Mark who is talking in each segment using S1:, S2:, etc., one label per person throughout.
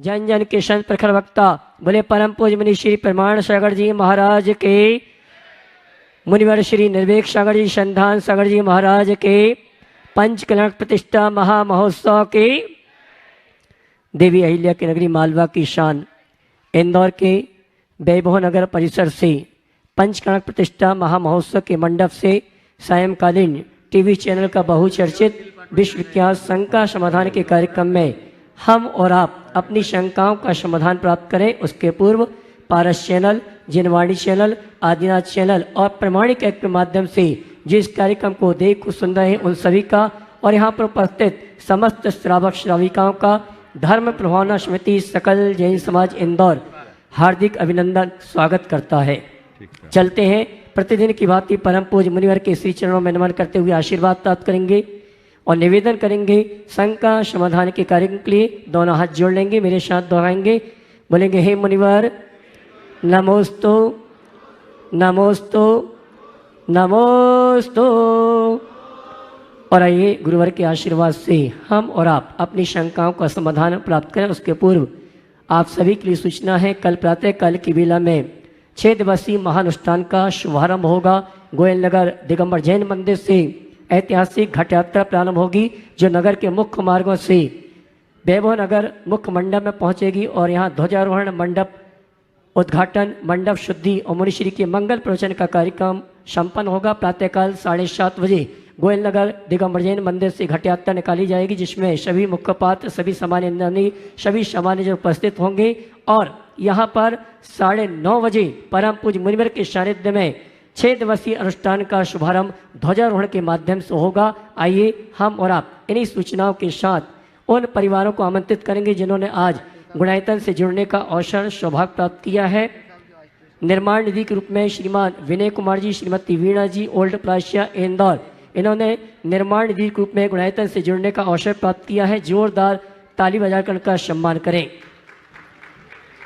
S1: जन जन के संत प्रखर वक्ता बोले परम पूज्य मुनि श्री प्रमाण सागर जी महाराज के, मुनिवर श्री निर्वेक सागर जी संधान सागर जी महाराज के, पंच कल्याण प्रतिष्ठा महामहोत्सव के, देवी अहिल्या की नगरी मालवा की शान इंदौर के वैभव नगर परिसर से पंचकणक प्रतिष्ठा महामहोत्सव के मंडप से सायंकालीन टीवी चैनल का बहुचर्चित विश्व विख्यात शंका समाधान के कार्यक्रम में हम और आप अपनी शंकाओं का समाधान प्राप्त करें। उसके पूर्व पारस चैनल, जिनवाणी चैनल, आदिनाथ चैनल और प्रमाणिक ऐप के माध्यम से जिस कार्यक्रम को देख सुन रहे हैं उन सभी का और यहाँ पर उपस्थित समस्त श्रावक श्राविकाओं का धर्म प्रभावना समिति सकल जैन समाज इंदौर हार्दिक अभिनंदन स्वागत करता है। चलते हैं प्रतिदिन की भांति परम पूज्य मुनिवर के श्री चरणों में नमन करते हुए आशीर्वाद प्राप्त करेंगे और निवेदन करेंगे शंका समाधान के कार्यक्रम के लिए दोनों हाथ जोड़ लेंगे, मेरे साथ दोहराएंगे, बोलेंगे हे मुनिवर नमोस्तु नमोस्तु नमोस्तु। और आइए गुरुवर के आशीर्वाद से हम और आप अपनी शंकाओं का समाधान प्राप्त करें। उसके पूर्व आप सभी के लिए सूचना है, कल प्रातः काल की बेला में 6 दिवसीय महानुष्ठान का शुभारंभ होगा। गोयल नगर दिगंबर जैन मंदिर से ऐतिहासिक घट यात्रा प्रारंभ होगी जो नगर के मुख्य मार्गों से वैभव नगर मुख्य मंडप में पहुंचेगी और यहाँ ध्वजारोहण, मंडप उद्घाटन, मंडप शुद्धि और मुनिश्री के मंगल प्रवचन का कार्यक्रम संपन्न होगा। प्रातःकाल 7:30 बजे गोयल नगर दिगंबर जैन मंदिर से घट यात्रा निकाली जाएगी जिसमें सभी मुख्य पात्र, सभी सामान्य इंद्राणी, सभी सामान्य जो उपस्थित होंगे और यहाँ पर 9:30 बजे परम पूज्य मुनिवर के सानिध्य में 6 दिवसीय अनुष्ठान का शुभारंभ ध्वजारोहण के माध्यम से होगा। आइए हम और आप इन्हीं सूचनाओं के साथ उन परिवारों को आमंत्रित करेंगे जिन्होंने आज गुणायतन से जुड़ने का अवसर सौभाग्य प्राप्त किया है। निर्माण निधि के रूप में श्रीमान विनय कुमार जी, श्रीमती वीणा जी, ओल्ड प्राश्या इंदौर, इन्होंने निर्माण निधि के रूप में गुणायतन से जुड़ने का अवसर प्राप्त किया है। जोरदार ताली बजाकर उनका सम्मान करें।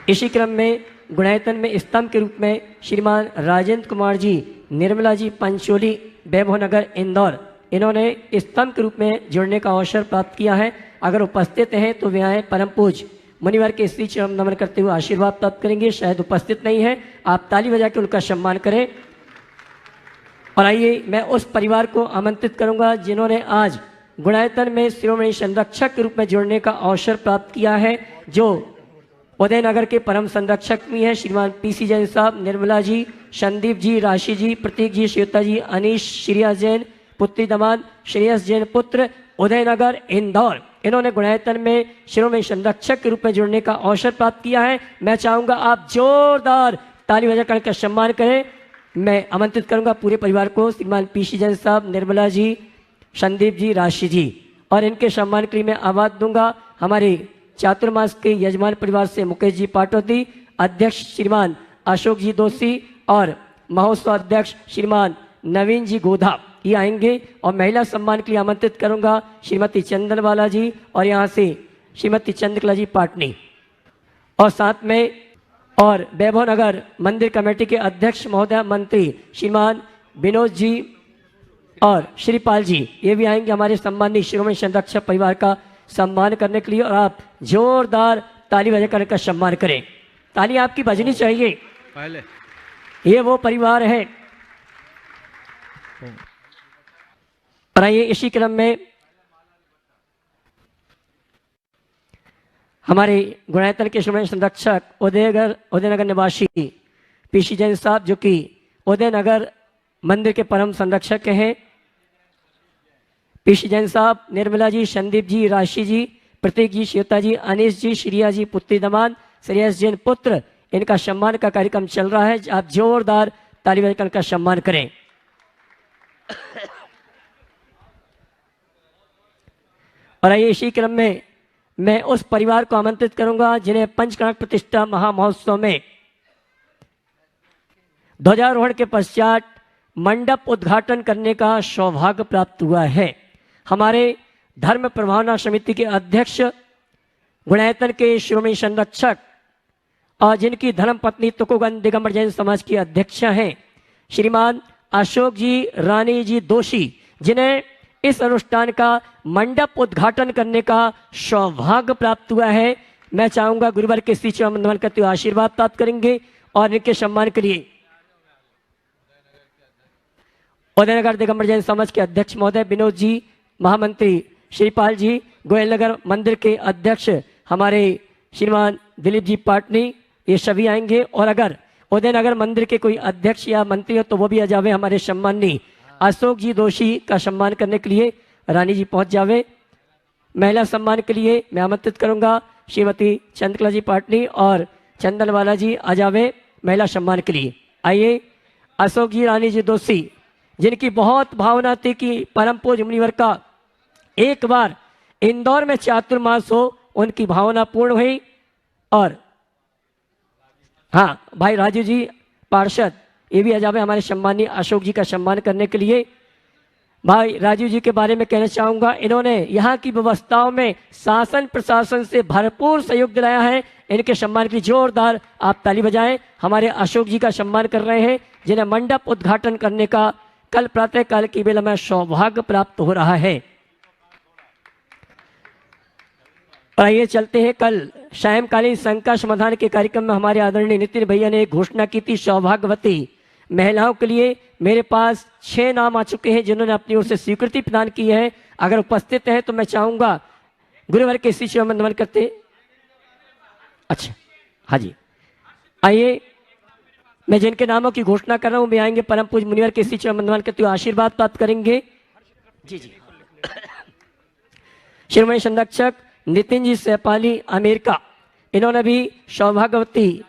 S1: इसी क्रम में गुणायतन में स्तंभ के रूप में श्रीमान राजेंद्र कुमार जी, निर्मला जी, पंचोली, वैभव नगर इंदौर, इन्होंने स्तंभ के रूप में जुड़ने का अवसर प्राप्त किया है। अगर उपस्थित हैं तो वे आए परम पूज्य मुनिवर के श्री चरण नमन करते हुए आशीर्वाद प्राप्त करेंगे। शायद उपस्थित नहीं है, आप ताली बजा के उनका सम्मान करें। और आइए मैं उस परिवार को आमंत्रित करूंगा जिन्होंने आज गुणायतन में शिरोमणि संरक्षक के रूप में जुड़ने का अवसर प्राप्त किया है, जो उदयनगर के परम संरक्षक भी हैं श्रीमान पीसी जैन साहब, निर्मला जी, संदीप जी, राशि जी, प्रतीक जी, श्वेता जी, अनीश श्रेयस जैन पुत्री दमाद, श्रेयस जैन पुत्र, उदयनगर इंदौर, इन्होंने गुणायतन में शिरोमणि संरक्षक के रूप में जुड़ने का अवसर प्राप्त किया है। मैं चाहूंगा आप जोरदार ताली बजाकर का सम्मान करें। मैं आमंत्रित करूंगा पूरे परिवार को, श्रीमान पीसी जैन साहब, निर्मला जी, संदीप जी, राशि जी, और इनके सम्मान के लिए मैं आवाज दूंगा हमारे चातुर्मास के यजमान परिवार से मुकेश जी पाटोती, अध्यक्ष श्रीमान अशोक जी दोषी और महोत्सव अध्यक्ष श्रीमान नवीन जी गोधा, ये आएंगे। और महिला सम्मान के लिए आमंत्रित करूंगा श्रीमती चंदनवाला जी और यहाँ से श्रीमती चंद्रकला जी पाटनी, और साथ में और वैभव नगर मंदिर कमेटी के अध्यक्ष महोदय मंत्री श्रीमान विनोद जी और श्रीपाल जी, ये भी आएंगे हमारे सम्मानित शिरोमणि संरक्षक परिवार का सम्मान करने के लिए। और आप जोरदार ताली बजाकर का सम्मान करें। ताली आपकी बजनी चाहिए पहले। ये वो परिवार है। और आइए इसी क्रम में हमारे गुणायतन के शिरोमणि संरक्षक उदयनगर निवासी पीसी जैन साहब, जो कि उदयनगर मंदिर के परम संरक्षक हैं, पीसी जैन साहब, निर्मला जी, संदीप जी, राशि जी, प्रतीक जी, श्वेता जी, अनीश जी, श्रिया जी पुत्री दमाद, श्रेयस जैन पुत्र, इनका सम्मान का कार्यक्रम चल रहा है। आप जोरदार ताली बजाकर इनका सम्मान करें। और आइए इसी क्रम में मैं उस परिवार को आमंत्रित करूंगा जिन्हें पंचकणक प्रतिष्ठा महामहोत्सव में ध्वजारोहण के पश्चात मंडप उद्घाटन करने का सौभाग्य प्राप्त हुआ है। हमारे धर्म प्रभावना समिति के अध्यक्ष, गुणायतन के शिरोमणि संरक्षक और जिनकी धर्म पत्नी तुकोगन दिगंबर जैन समाज की अध्यक्ष हैं श्रीमान अशोक जी, रानी जी दोषी, जिन्हें इस अनुष्ठान का मंडप उद्घाटन करने का सौभाग्य प्राप्त हुआ है। मैं चाहूंगा गुरुवर के श्री चरण वंदन करते हुए आशीर्वाद प्राप्त करेंगे और इनके सम्मान के लिए उदयनगर दिगंबर जैन समाज के अध्यक्ष महोदय विनोद जी, महामंत्री श्रीपाल जी, गोयलनगर मंदिर के अध्यक्ष हमारे श्रीमान दिलीप जी पाटनी, ये सभी आएंगे। और अगर उदयनगर मंदिर के कोई अध्यक्ष या मंत्री हो तो वो भी आ जावे। हमारे सम्माननीय अशोक जी दोषी का सम्मान करने के लिए रानी जी पहुंच जावे। महिला सम्मान के लिए मैं आमंत्रित करूंगा श्रीमती चंद्रकला जी पाटनी और चंदनवाला जी आ जावे महिला सम्मान के लिए। आइए अशोक जी, रानी जी दोषी, जिनकी बहुत भावना थी कि परम पूज्य मुनिवर का एक बार इंदौर में चातुर्मास हो, उनकी भावना पूर्ण हुई। और हाँ, भाई राजू जी पार्षद ये भी आ जावे हमारे सम्मानीय अशोक जी का सम्मान करने के लिए। भाई राजू जी के बारे में कहना चाहूंगा, इन्होंने यहाँ की व्यवस्थाओं में शासन प्रशासन से भरपूर सहयोग दिलाया है। इनके सम्मान के लिए जोरदार आप ताली बजाएं। हमारे अशोक जी का सम्मान कर रहे हैं, जिन्हें मंडप उद्घाटन करने का कल प्रातः काल की बेला में सौभाग्य प्राप्त हो रहा है। और आइए चलते हैं, कल सायंकालीन शंका समाधान के कार्यक्रम में हमारे आदरणीय नितिन भैया ने एक घोषणा की थी सौभाग्यवती महिलाओं के लिए। मेरे पास 6 नाम आ चुके हैं जिन्होंने अपनी ओर से स्वीकृति प्रदान की है। अगर उपस्थित है तो मैं चाहूंगा गुरुवर के श्री चरण वंदन करते। अच्छा, हाँ जी, आइए मैं जिनके नामों की घोषणा कर रहा हूं वे आएंगे, परम पूज्य मुनिवर के श्री चरण वंदन करते हुए आशीर्वाद प्राप्त करेंगे। जी जी, श्रीमती संरक्षक नितिन जी सहपाली अमेरिका, इन्होंने भी सौभाग्यवती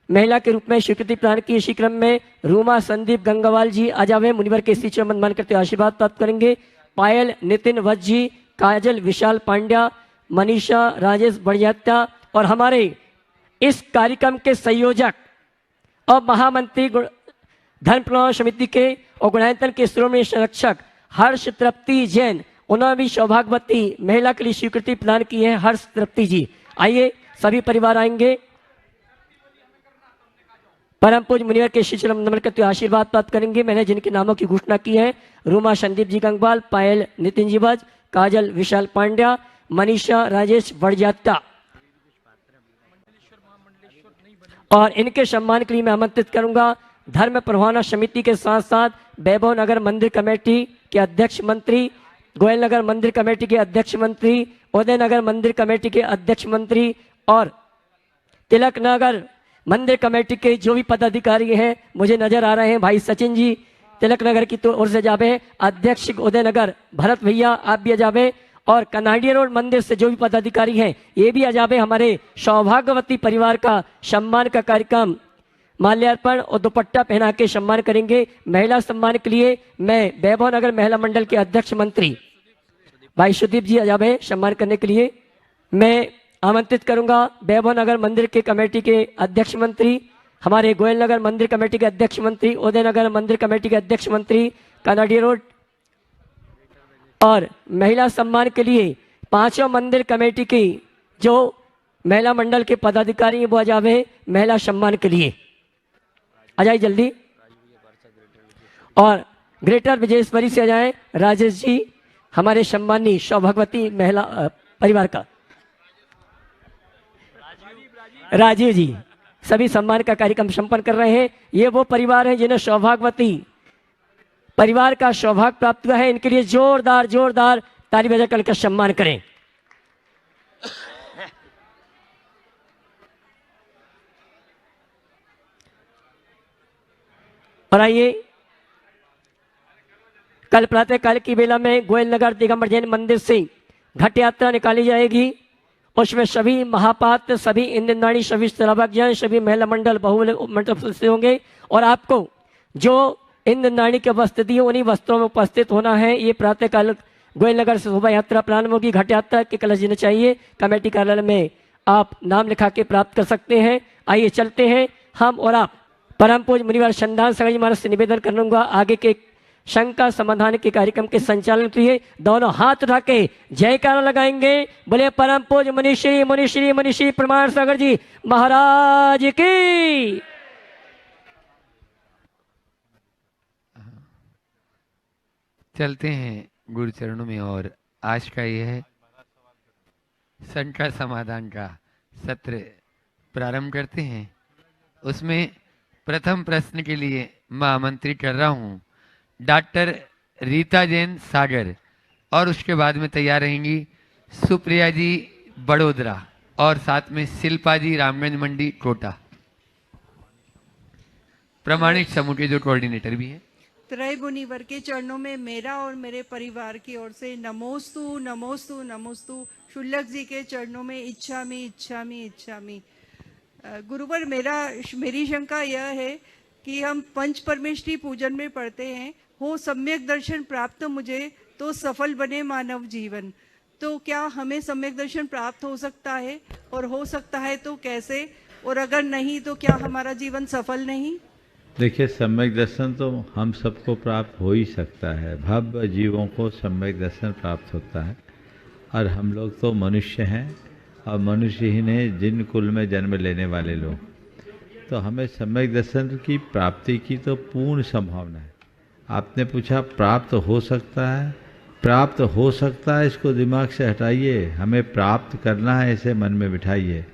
S1: महिला के रूप में स्वीकृति प्रदान की। इसी क्रम में रूमा संदीप गंगावाल जी आ जावे मुनिवर के श्री चरण वंदन करते हुए आशीर्वाद प्राप्त करेंगे। पायल नितिन वत्स जी, काजल विशाल पांड्या, मनीषा राजेश बड़ियात्या और हमारे इस कार्यक्रम के संयोजक और महामंत्री धर्म प्रणाम समिति के और गुणायतन के श्रोमणी संरक्षक हर्ष तृप्ति जैन, उन्होंने भी सौभाग्यवती महिला के लिए स्वीकृति प्रदान की है। हर्ष तृप्ति जी, आइए सभी परिवार आएंगे। परम पूज्य मुनिवर के श्री चरण वंदन करते हुए आशीर्वाद प्राप्त करेंगे। मैंने जिनके नामों की घोषणा की है, रूमा संदीप जी गंगवाल, पायल नितिन जी वत्स, काजल विशाल पांड्या, मनीषा राजेश बड़जात्या। और इनके सम्मान के लिए मैं आमंत्रित करूंगा धर्म प्रवाहना समिति के साथ साथ वैभव नगर मंदिर कमेटी के अध्यक्ष मंत्री, गोयल नगर मंदिर कमेटी के अध्यक्ष मंत्री, उदय नगर मंदिर कमेटी के अध्यक्ष मंत्री और तिलक नगर मंदिर कमेटी के जो भी पदाधिकारी हैं मुझे नजर आ रहे हैं। भाई सचिन जी तिलक नगर की तो ओर से जावे, अध्यक्ष उदय नगर भरत भैया आप भी जावे, और कनाडिया रोड मंदिर से जो भी पदाधिकारी हैं ये भी आ जावे। हमारे सौभाग्यवती परिवार का सम्मान का कार्यक्रम माल्यार्पण और दुपट्टा पहना के सम्मान करेंगे। महिला सम्मान के लिए मैं वैभव नगर महिला मंडल के अध्यक्ष मंत्री भाई सुदीप जी आ जावे सम्मान करने के लिए। मैं आमंत्रित करूंगा वैभव नगर मंदिर के कमेटी के अध्यक्ष मंत्री, हमारे गोयल नगर मंदिर कमेटी के अध्यक्ष मंत्री, उदय नगर मंदिर कमेटी के अध्यक्ष मंत्री, कनाडिया रोड, और महिला सम्मान के लिए 5 मंदिर कमेटी की जो महिला मंडल के पदाधिकारी हैं वो आ जावे महिला सम्मान के लिए। आ जाए जल्दी। और ग्रेटर विजयेश्वरी से आ जाए राजेश जी, हमारे सम्मानी सौभाग्यवती महिला परिवार का राजीव जी सभी सम्मान का कार्यक्रम संपन्न कर रहे हैं। ये वो परिवार हैं जिन्हें सौभाग्यवती परिवार का सौभाग्य प्राप्त हुआ है। इनके लिए जोरदार जोरदार ताली बजाकर का सम्मान करें। और आइए कल प्रातः काल की बेला में गोयल नगर दिगंबर जैन मंदिर से घट यात्रा निकाली जाएगी। उसमें सभी महापात्र, सभी इंद्रनाणी, सभी श्रावकजन, सभी महिला मंडल बहुल मंडल से होंगे और आपको जो इंद्रनाणी के वस्त्र दिए उन्हीं वस्त्रों में उपस्थित होना है। ये प्रातः काल गोयल नगर से शोभा यात्रा प्रारंभ होगी। घट यात्रा के कलश देने चाहिए। कमेटी कार्यालय में आप नाम लिखा के प्राप्त कर सकते हैं। आइए चलते हैं हम और आप परम पूज्य मुनिवर संधान सागर जी महाराज से निवेदन करूंगा आगे के शंका समाधान के कार्यक्रम के संचालन के लिए दोनों हाथ उठा के जयकारा लगाएंगे। बोले परम पूज्य मुनिश्री मुनिश्री मुनिश्री प्रमाण सागर जी महाराज की।
S2: चलते हैं गुरु चरणों में और आज का यह है शंका समाधान का सत्र प्रारंभ करते हैं। उसमें प्रथम प्रश्न के लिए मैं आमंत्रित कर रहा हूं डॉक्टर रीता जैन सागर, और उसके बाद में तैयार रहेंगी सुप्रिया जी बड़ोदरा और साथ में शिल्पा जी रामगंज मंडी कोटा, प्रमाणिक समूह के जो कोऑर्डिनेटर भी हैं।
S3: त्रय मुनिवर के चरणों में मेरा और मेरे परिवार की ओर से नमोस्तु नमोस्तु नमोस्तु। शुल्लक जी के चरणों में इच्छामि इच्छामि इच्छामि। गुरुवर, मेरी शंका यह है कि हम पंच परमेष्ठी पूजन में पढ़ते हैं, हो सम्यक दर्शन प्राप्त मुझे तो सफल बने मानव जीवन। तो क्या हमें सम्यक दर्शन प्राप्त हो सकता है, और हो सकता है तो कैसे, और अगर नहीं तो क्या हमारा जीवन सफल नहीं?
S4: देखिए, सम्यक दर्शन तो हम सबको प्राप्त हो ही सकता है। भव्य जीवों को सम्यक दर्शन प्राप्त होता है, और हम लोग तो मनुष्य हैं, और मनुष्य ही ने जिन कुल में जन्म लेने वाले लोग, तो हमें सम्यक दर्शन की प्राप्ति की तो पूर्ण संभावना है। आपने पूछा प्राप्त हो सकता है, प्राप्त हो सकता है इसको दिमाग से हटाइए। हमें प्राप्त करना है इसे मन में बिठाइए,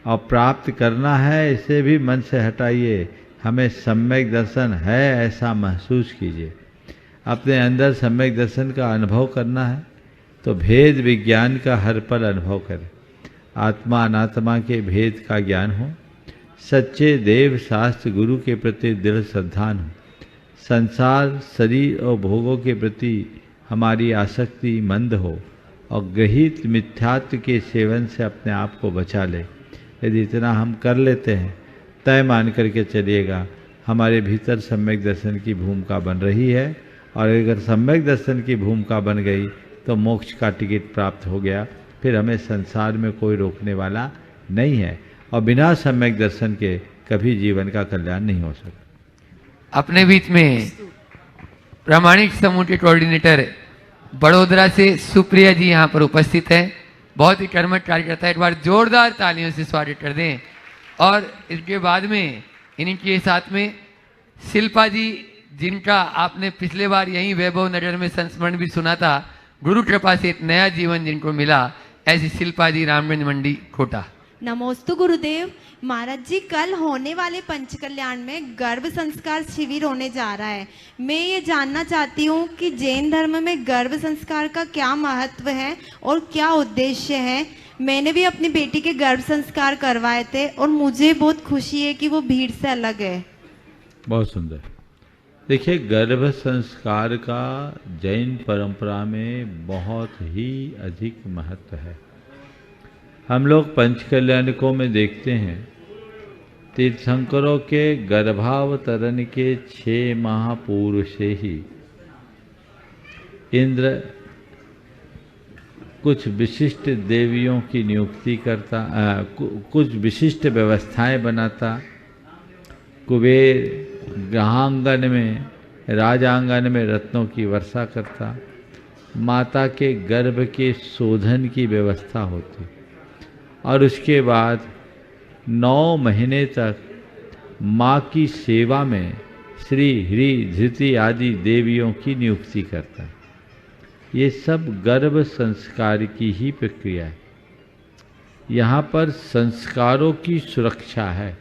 S4: और प्राप्त करना है इसे भी मन से हटाइए। हमें सम्यक दर्शन है ऐसा महसूस कीजिए। अपने अंदर सम्यक दर्शन का अनुभव करना है तो भेद विज्ञान का हर पल अनुभव करें। आत्मा अनात्मा के भेद का ज्ञान हो, सच्चे देव शास्त्र गुरु के प्रति दृढ़ श्रद्धान हो, संसार शरीर और भोगों के प्रति हमारी आसक्ति मंद हो, और गृहीत मिथ्यात्व के सेवन से अपने आप को बचा ले। यदि इतना हम कर लेते हैं, तय मान करके चलिएगा हमारे भीतर सम्यक दर्शन की भूमिका बन रही है, और अगर सम्यक दर्शन की भूमिका बन गई तो मोक्ष का टिकट प्राप्त हो गया। फिर हमें संसार में कोई रोकने वाला नहीं है, और बिना सम्यक दर्शन के कभी जीवन का कल्याण नहीं हो सकता।
S2: अपने बीच में प्रामाणिक समूह के कोऑर्डिनेटर बड़ोदरा से सुप्रिया जी यहाँ पर उपस्थित हैं। बहुत ही कर्मठ कार्यकर्ता, एक बार जोरदार तालियों से स्वागत कर दें। और इसके बाद में इनके साथ में शिल्पा जी, जिनका आपने पिछले बार यहीं वैभव नगर में संस्मरण भी सुना था, गुरु कृपा से एक नया जीवन जिनको मिला, ऐसी शिल्पा जी रामगंज मंडी कोटा।
S5: नमोस्तु गुरुदेव। महाराज जी, कल होने वाले पंच कल्याण में गर्भ संस्कार शिविर होने जा रहा है। मैं ये जानना चाहती हूँ कि जैन धर्म में गर्भ संस्कार का क्या महत्व है और क्या उद्देश्य है। मैंने भी अपनी बेटी के गर्भ संस्कार करवाए थे, और मुझे बहुत खुशी है कि वो भीड़ से अलग है।
S4: बहुत सुंदर। देखिए, गर्भ संस्कार का जैन परंपरा में बहुत ही अधिक महत्व है। हम लोग पंचकल्याणिकों में देखते हैं, तीर्थंकरों के गर्भावतरण के 6 माह पूर्व से ही इंद्र कुछ विशिष्ट देवियों की नियुक्ति करता, कुछ विशिष्ट व्यवस्थाएं बनाता। कुबेर ग्रहांगन में, राजांगन में रत्नों की वर्षा करता। माता के गर्भ के शोधन की व्यवस्था होती, और उसके बाद 9 महीने तक माँ की सेवा में श्री हरि धृति आदि देवियों की नियुक्ति करता है। ये सब गर्भ संस्कार की ही प्रक्रिया है। यहाँ पर संस्कारों की सुरक्षा है।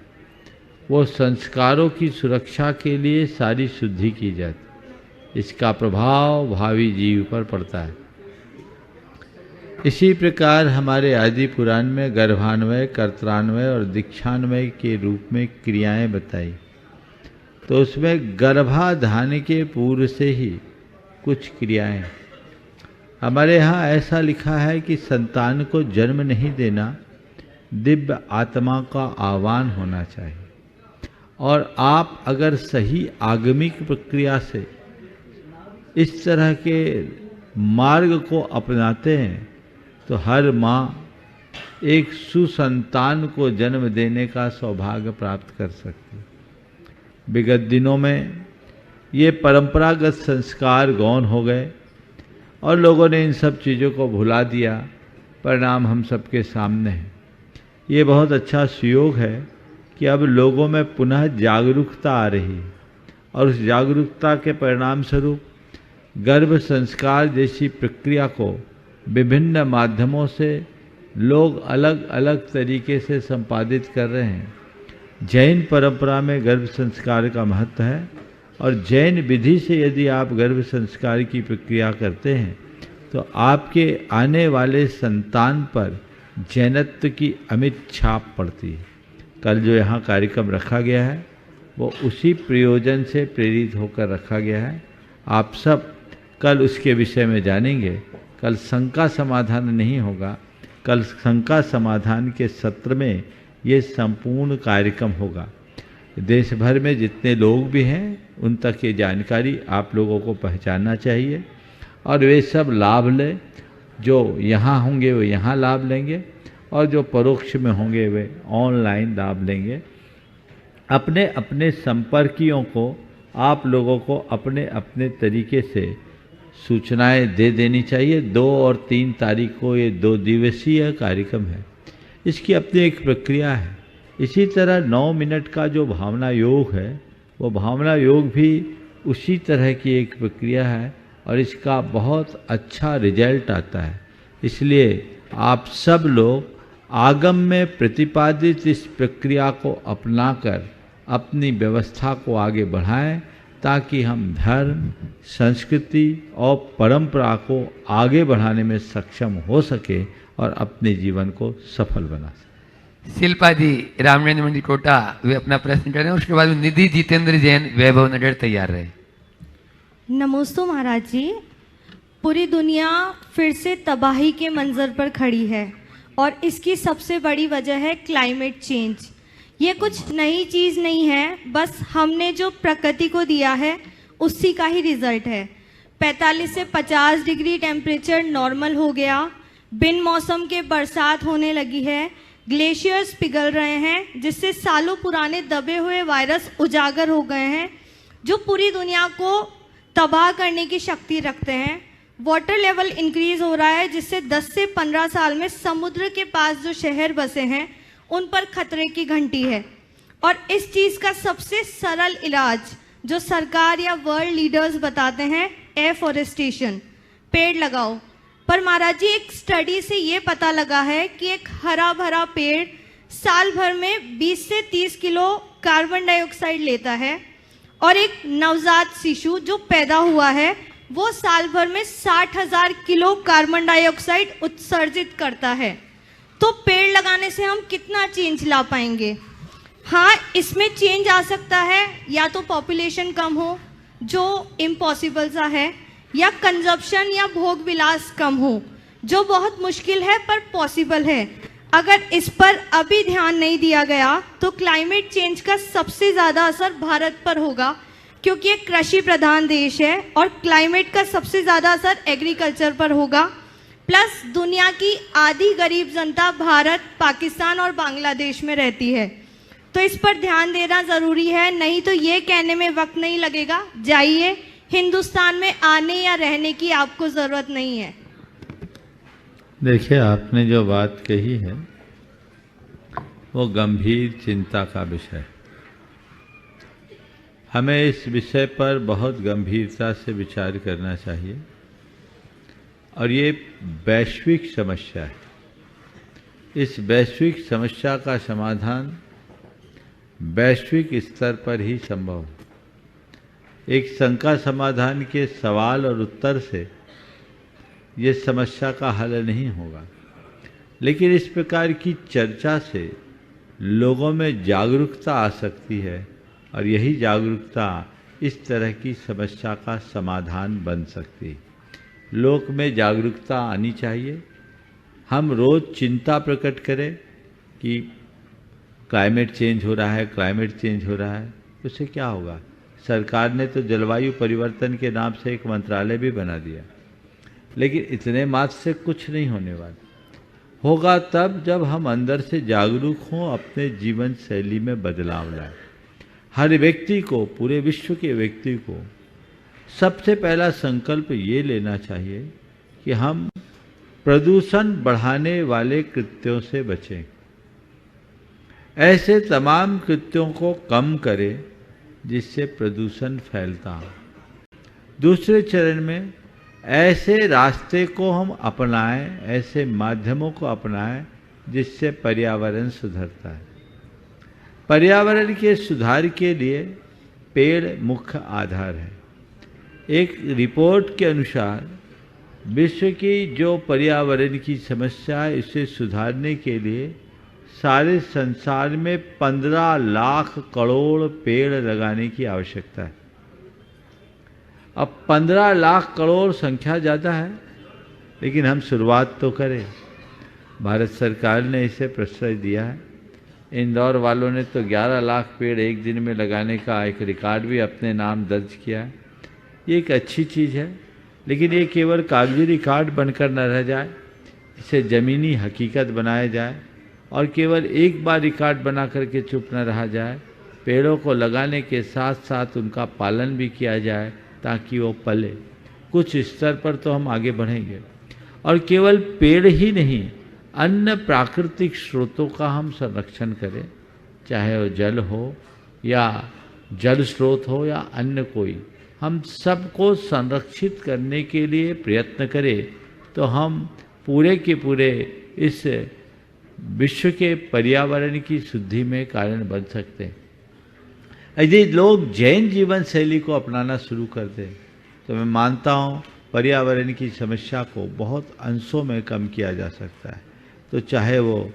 S4: वो संस्कारों की सुरक्षा के लिए सारी शुद्धि की जाती, इसका प्रभाव भावी जीव पर पड़ता है। इसी प्रकार हमारे आदि पुराण में गर्भान्वय, कर्त्रान्वय और दीक्षान्वय के रूप में क्रियाएं बताई, तो उसमें गर्भाधान के पूर्व से ही कुछ क्रियाएं। हमारे यहाँ ऐसा लिखा है कि संतान को जन्म नहीं देना, दिव्य आत्मा का आह्वान होना चाहिए, और आप अगर सही आगमिक प्रक्रिया से इस तरह के मार्ग को अपनाते हैं तो हर माँ एक सुसंतान को जन्म देने का सौभाग्य प्राप्त कर सकती है। विगत दिनों में ये परंपरागत संस्कार गौण हो गए और लोगों ने इन सब चीज़ों को भुला दिया। परिणाम हम सबके सामने है। ये बहुत अच्छा सुयोग है कि अब लोगों में पुनः जागरूकता आ रही है, और उस जागरूकता के परिणाम स्वरूप गर्भ संस्कार जैसी प्रक्रिया को विभिन्न माध्यमों से लोग अलग अलग तरीके से संपादित कर रहे हैं। जैन परंपरा में गर्भ संस्कार का महत्व है और जैन विधि से यदि आप गर्भ संस्कार की प्रक्रिया करते हैं तो आपके आने वाले संतान पर जैनत्व की अमिट छाप पड़ती है। कल जो यहाँ कार्यक्रम रखा गया है वो उसी प्रयोजन से प्रेरित होकर रखा गया है। आप सब कल उसके विषय में जानेंगे। कल शंका समाधान नहीं होगा, कल शंका समाधान के सत्र में ये संपूर्ण कार्यक्रम होगा। देश भर में जितने लोग भी हैं उन तक ये जानकारी आप लोगों को पहुंचाना चाहिए और वे सब लाभ लें। जो यहाँ होंगे वो यहाँ लाभ लेंगे और जो परोक्ष में होंगे वे ऑनलाइन लाभ लेंगे। अपने अपने संपर्कियों को आप लोगों को अपने अपने तरीके से सूचनाएं दे देनी चाहिए। 2 और 3 तारीख को ये 2 दिवसीय कार्यक्रम है, इसकी अपनी एक प्रक्रिया है। इसी तरह 9 मिनट का जो भावना योग है वो भावना योग भी उसी तरह की एक प्रक्रिया है और इसका बहुत अच्छा रिजल्ट आता है। इसलिए आप सब लोग आगम में प्रतिपादित इस प्रक्रिया को अपनाकर अपनी व्यवस्था को आगे बढ़ाएं ताकि हम धर्म, संस्कृति और परंपरा को आगे बढ़ाने में सक्षम हो सके और अपने जीवन को सफल बना सके।
S2: शिल्पा जी रामनंद मंडी कोटा वे अपना प्रश्न करें, उसके बाद निधि जितेंद्र जैन वैभव नगर तैयार रहे।
S5: नमोस्तु महाराज जी। पूरी दुनिया फिर से तबाही के मंजर पर खड़ी है और इसकी सबसे बड़ी वजह है क्लाइमेट चेंज। ये कुछ नई चीज़ नहीं है, बस हमने जो प्रकृति को दिया है उसी का ही रिजल्ट है। 45 से 50 डिग्री टेम्परेचर नॉर्मल हो गया, बिन मौसम के बरसात होने लगी है, ग्लेशियर्स पिघल रहे हैं जिससे सालों पुराने दबे हुए वायरस उजागर हो गए हैं जो पूरी दुनिया को तबाह करने की शक्ति रखते हैं। वाटर लेवल इंक्रीज हो रहा है जिससे 10 से 15 साल में समुद्र के पास जो शहर बसे हैं उन पर खतरे की घंटी है। और इस चीज़ का सबसे सरल इलाज जो सरकार या वर्ल्ड लीडर्स बताते हैं, एफॉरेस्टेशन, पेड़ लगाओ। पर महाराज जी एक स्टडी से ये पता लगा है कि एक हरा भरा पेड़ साल भर में 20 से 30 किलो कार्बन डाइऑक्साइड लेता है और एक नवजात शिशु जो पैदा हुआ है वो साल भर में 60,000 किलो कार्बन डाइऑक्साइड उत्सर्जित करता है। तो पेड़ लगाने से हम कितना चेंज ला पाएंगे? हाँ, इसमें चेंज आ सकता है, या तो पॉपुलेशन कम हो जो इम्पॉसिबल सा है, या कंजप्शन या भोग विलास कम हो जो बहुत मुश्किल है पर पॉसिबल है। अगर इस पर अभी ध्यान नहीं दिया गया तो क्लाइमेट चेंज का सबसे ज़्यादा असर भारत पर होगा क्योंकि एक कृषि प्रधान देश है और क्लाइमेट का सबसे ज़्यादा असर एग्रीकल्चर पर होगा। प्लस दुनिया की आधी गरीब जनता भारत, पाकिस्तान और बांग्लादेश में रहती है, तो इस पर ध्यान देना ज़रूरी है। नहीं तो ये कहने में वक्त नहीं लगेगा, जाइए, हिंदुस्तान में आने या रहने की आपको ज़रूरत नहीं है।
S4: देखिए, आपने जो बात कही है वो गंभीर चिंता का विषय है। हमें इस विषय पर बहुत गंभीरता से विचार करना चाहिए और ये वैश्विक समस्या है। इस वैश्विक समस्या का समाधान वैश्विक स्तर पर ही संभव है। एक शंका समाधान के सवाल और उत्तर से ये समस्या का हल नहीं होगा, लेकिन इस प्रकार की चर्चा से लोगों में जागरूकता आ सकती है और यही जागरूकता इस तरह की समस्या का समाधान बन सकती है। लोक में जागरूकता आनी चाहिए। हम रोज़ चिंता प्रकट करें कि क्लाइमेट चेंज हो रहा है, क्लाइमेट चेंज हो रहा है, उससे क्या होगा? सरकार ने तो जलवायु परिवर्तन के नाम से एक मंत्रालय भी बना दिया, लेकिन इतने मात्र से कुछ नहीं होने वाला। होगा तब जब हम अंदर से जागरूक हों, अपने जीवन शैली में बदलाव लाएं। हर व्यक्ति को, पूरे विश्व के व्यक्ति को सबसे पहला संकल्प ये लेना चाहिए कि हम प्रदूषण बढ़ाने वाले कृत्यों से बचें। ऐसे तमाम कृत्यों को कम करें जिससे प्रदूषण फैलता हो। दूसरे चरण में ऐसे रास्ते को हम अपनाएं, ऐसे माध्यमों को अपनाएं जिससे पर्यावरण सुधरता है। पर्यावरण के सुधार के लिए पेड़ मुख्य आधार है। एक रिपोर्ट के अनुसार विश्व की जो पर्यावरण की समस्या है, इसे सुधारने के लिए सारे संसार में 15 लाख करोड़ पेड़ लगाने की आवश्यकता है। अब 15 लाख करोड़ संख्या ज़्यादा है, लेकिन हम शुरुआत तो करें। भारत सरकार ने इसे प्रश्रय दिया है। इंदौर वालों ने तो 11 लाख पेड़ एक दिन में लगाने का एक रिकॉर्ड भी अपने नाम दर्ज किया है। ये एक अच्छी चीज़ है, लेकिन ये केवल कागजी रिकॉर्ड बनकर न रह जाए, इसे ज़मीनी हकीकत बनाया जाए और केवल एक बार रिकॉर्ड बना करके चुप न रहा जाए। पेड़ों को लगाने के साथ साथ उनका पालन भी किया जाए ताकि वो पले। कुछ स्तर पर तो हम आगे बढ़ेंगे। और केवल पेड़ ही नहीं, अन्य प्राकृतिक स्रोतों का हम संरक्षण करें, चाहे वो जल हो या जल स्रोत हो या अन्य कोई। हम सबको संरक्षित करने के लिए प्रयत्न करें तो हम पूरे के पूरे इस विश्व के पर्यावरण की शुद्धि में कारण बन सकते हैं। यदि लोग जैन जीवन शैली को अपनाना शुरू कर दें तो मैं मानता हूँ पर्यावरण की समस्या को बहुत अंशों में कम किया जा सकता है। तो चाहे वो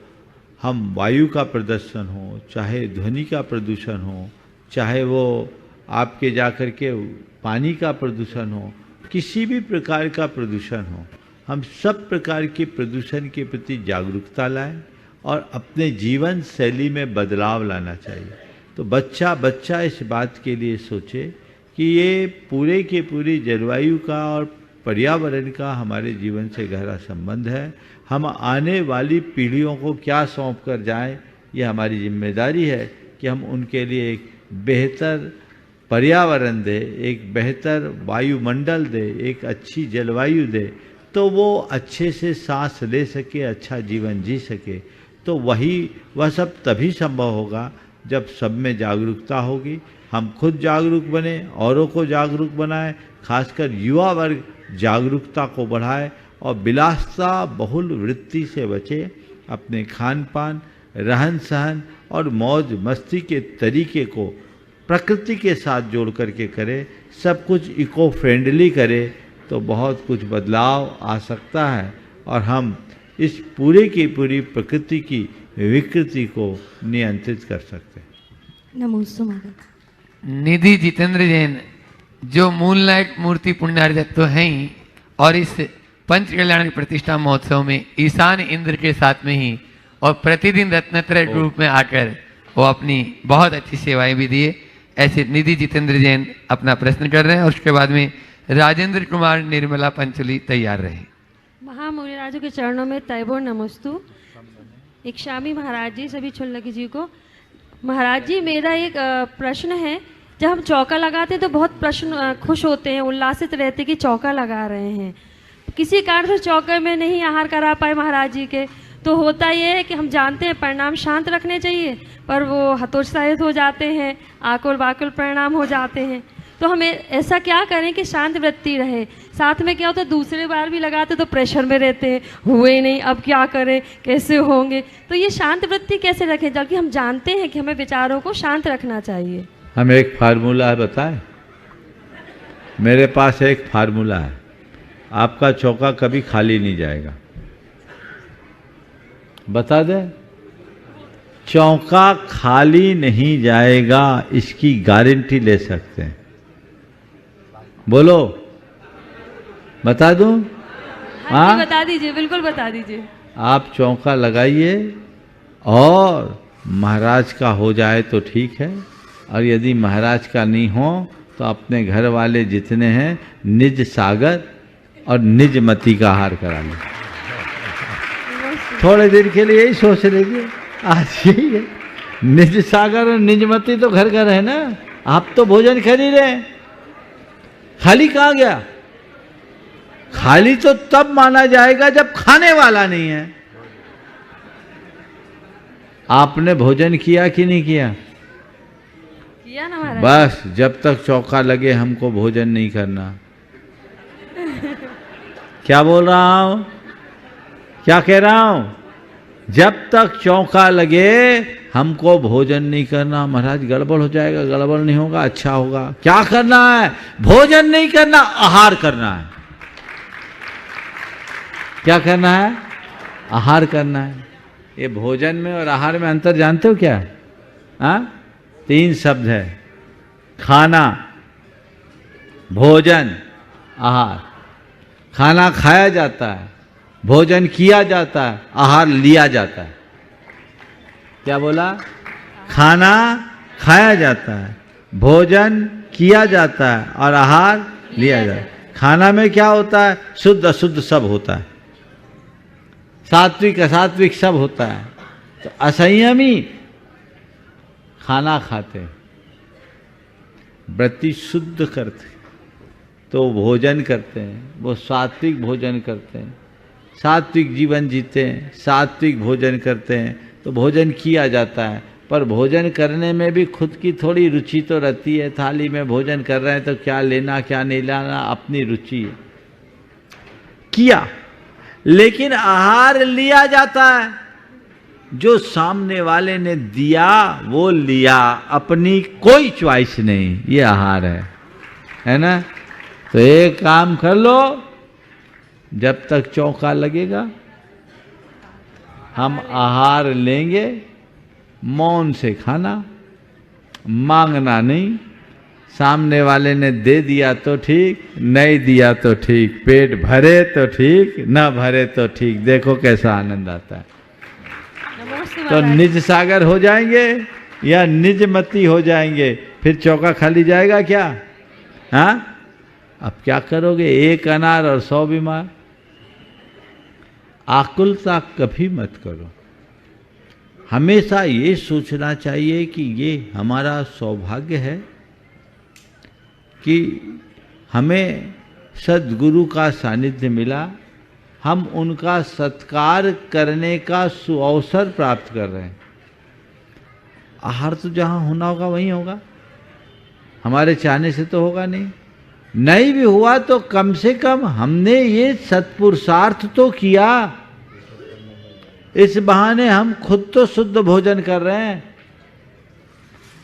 S4: हम वायु का प्रदूषण हो, चाहे ध्वनि का प्रदूषण हो, चाहे वो आपके जाकर के पानी का प्रदूषण हो, किसी भी प्रकार का प्रदूषण हो, हम सब प्रकार के प्रदूषण के प्रति जागरूकता लाएं और अपने जीवन शैली में बदलाव लाना चाहिए। तो बच्चा इस बात के लिए सोचे कि ये पूरे के पूरी जलवायु का और पर्यावरण का हमारे जीवन से गहरा संबंध है। हम आने वाली पीढ़ियों को क्या सौंप कर जाएं, ये हमारी जिम्मेदारी है कि हम उनके लिए एक बेहतर पर्यावरण दे, एक बेहतर वायुमंडल दे, एक अच्छी जलवायु दे, तो वो अच्छे से सांस ले सके, अच्छा जीवन जी सके। तो वह सब तभी संभव होगा जब सब में जागरूकता होगी। हम खुद जागरूक बने, औरों को जागरूक बनाएं, खासकर युवा वर्ग जागरूकता को बढ़ाए और विलासता बहुल वृत्ति से बचे। अपने खान पान, रहन सहन और मौज मस्ती के तरीके को प्रकृति के साथ जोड़ करके करे, सब कुछ इको फ्रेंडली करे, तो बहुत कुछ बदलाव आ सकता है और हम इस पूरे की पूरी प्रकृति की विकृति को नियंत्रित कर सकते हैं।
S5: नमोस्तु महाराज।
S2: निधि जितेंद्र जैन जो मूनलाइट मूर्ति पुण्यार्जक तो हैं ही, और इस पंच कल्याण प्रतिष्ठा महोत्सव में ईशान इंद्र के साथ में ही और प्रतिदिन रत्नत्रय रूप में आकर वो अपनी बहुत अच्छी सेवाएं भी दिए। ऐसे निधि जितेंद्र जैन अपना प्रश्न कर रहे हैं और उसके बाद में राजेंद्र कुमार निर्मला पंचोली तैयार रहे।
S6: महामुनिराजों के चरणों में तैबो नमस्तु। एक स्वामी महाराज जी, सभी छुल्लकी जी को। महाराज जी, मेरा एक प्रश्न है। जब हम चौका लगाते हैं तो बहुत प्रश्न खुश होते हैं, उल्लासित रहते कि चौका लगा रहे हैं। किसी कारण से चौके में नहीं आहार करा पाए महाराज जी के, तो होता ये है कि हम जानते हैं परिणाम शांत रखने चाहिए, पर वो हतोत्साहित हो जाते हैं, आकुल बाकुल परिणाम हो जाते हैं। तो हमें ऐसा क्या करें कि शांत वृत्ति रहे। साथ में क्या होता है, दूसरे बार भी लगाते तो प्रेशर में रहते हैं, हुए नहीं, अब क्या करें, कैसे होंगे। तो ये शांत वृत्ति कैसे रखें, जबकि हम जानते हैं कि हमें विचारों को शांत रखना चाहिए।
S4: हम एक फार्मूला बताएं। मेरे पास एक फार्मूला है, आपका चौका कभी खाली नहीं जाएगा। बता दें, चौका खाली नहीं जाएगा, इसकी गारंटी ले सकते हैं। बोलो, बता दूं?
S6: हाँ, बता दीजिए, बिल्कुल बता दीजिए।
S4: आप चौका लगाइए और महाराज का हो जाए तो ठीक है, और यदि महाराज का नहीं हो तो अपने घर वाले जितने हैं निज सागर और निज मती का आहार करा लें। थोड़े देर के लिए यही सोच लीजिए, आज यही है। निज सागर और निज मती तो घर घर है ना। आप तो भोजन खरीद रहे हैं, खाली कहाँ गया? खाली तो तब माना जाएगा जब खाने वाला नहीं है। आपने भोजन किया कि नहीं किया?
S6: किया ना महाराज।
S4: बस जब तक चौका लगे हमको भोजन नहीं करना। क्या बोल रहा हूं, क्या कह रहा हूं? जब तक चौका लगे हमको भोजन नहीं करना। महाराज गड़बड़ हो जाएगा, गड़बड़ नहीं होगा, अच्छा होगा। क्या करना है? भोजन नहीं करना, आहार करना है। क्या करना है? आहार करना है। ये भोजन में और आहार में अंतर जानते हो क्या है? हाँ, 3 शब्द है, खाना, भोजन, आहार। खाना खाया जाता है, भोजन किया जाता है, आहार लिया जाता है। क्या बोला? खाना खाया जाता है, भोजन किया जाता है और आहार लिया जाता है। खाना में क्या होता है? शुद्ध अशुद्ध सब होता है, सात्विक असात्विक सब होता है। तो असंयमी खाना खाते, व्रती शुद्ध करते तो भोजन करते हैं, वो सात्विक भोजन करते हैं, सात्विक जीवन जीते हैं, सात्विक भोजन करते हैं। तो भोजन किया जाता है, पर भोजन करने में भी खुद की थोड़ी रुचि तो रहती है। थाली में भोजन कर रहे हैं तो क्या लेना क्या नहीं लेना अपनी रुचि है। किया, लेकिन आहार लिया जाता है। जो सामने वाले ने दिया वो लिया, अपनी कोई चॉइस नहीं, ये आहार है ना। तो एक काम कर लो, जब तक चौका लगेगा हम आहार लेंगे, मौन से खाना, मांगना नहीं। सामने वाले ने दे दिया तो ठीक, नहीं दिया तो ठीक, पेट भरे तो ठीक, ना भरे तो ठीक। देखो कैसा आनंद आता है। तो निज सागर हो जाएंगे या निज मती हो जाएंगे, फिर चौका खाली जाएगा क्या? हाँ, अब क्या करोगे? 1 अनार और 100 बीमार। आकुलता कभी मत करो। हमेशा ये सोचना चाहिए कि ये हमारा सौभाग्य है कि हमें सद्गुरु का सानिध्य मिला, हम उनका सत्कार करने का सुअवसर प्राप्त कर रहे हैं। आहार तो जहाँ होना होगा वहीं होगा, हमारे चाहने से तो होगा नहीं। नहीं भी हुआ तो कम से कम हमने ये सत्पुरुषार्थ तो किया। इस बहाने हम खुद तो शुद्ध भोजन कर रहे हैं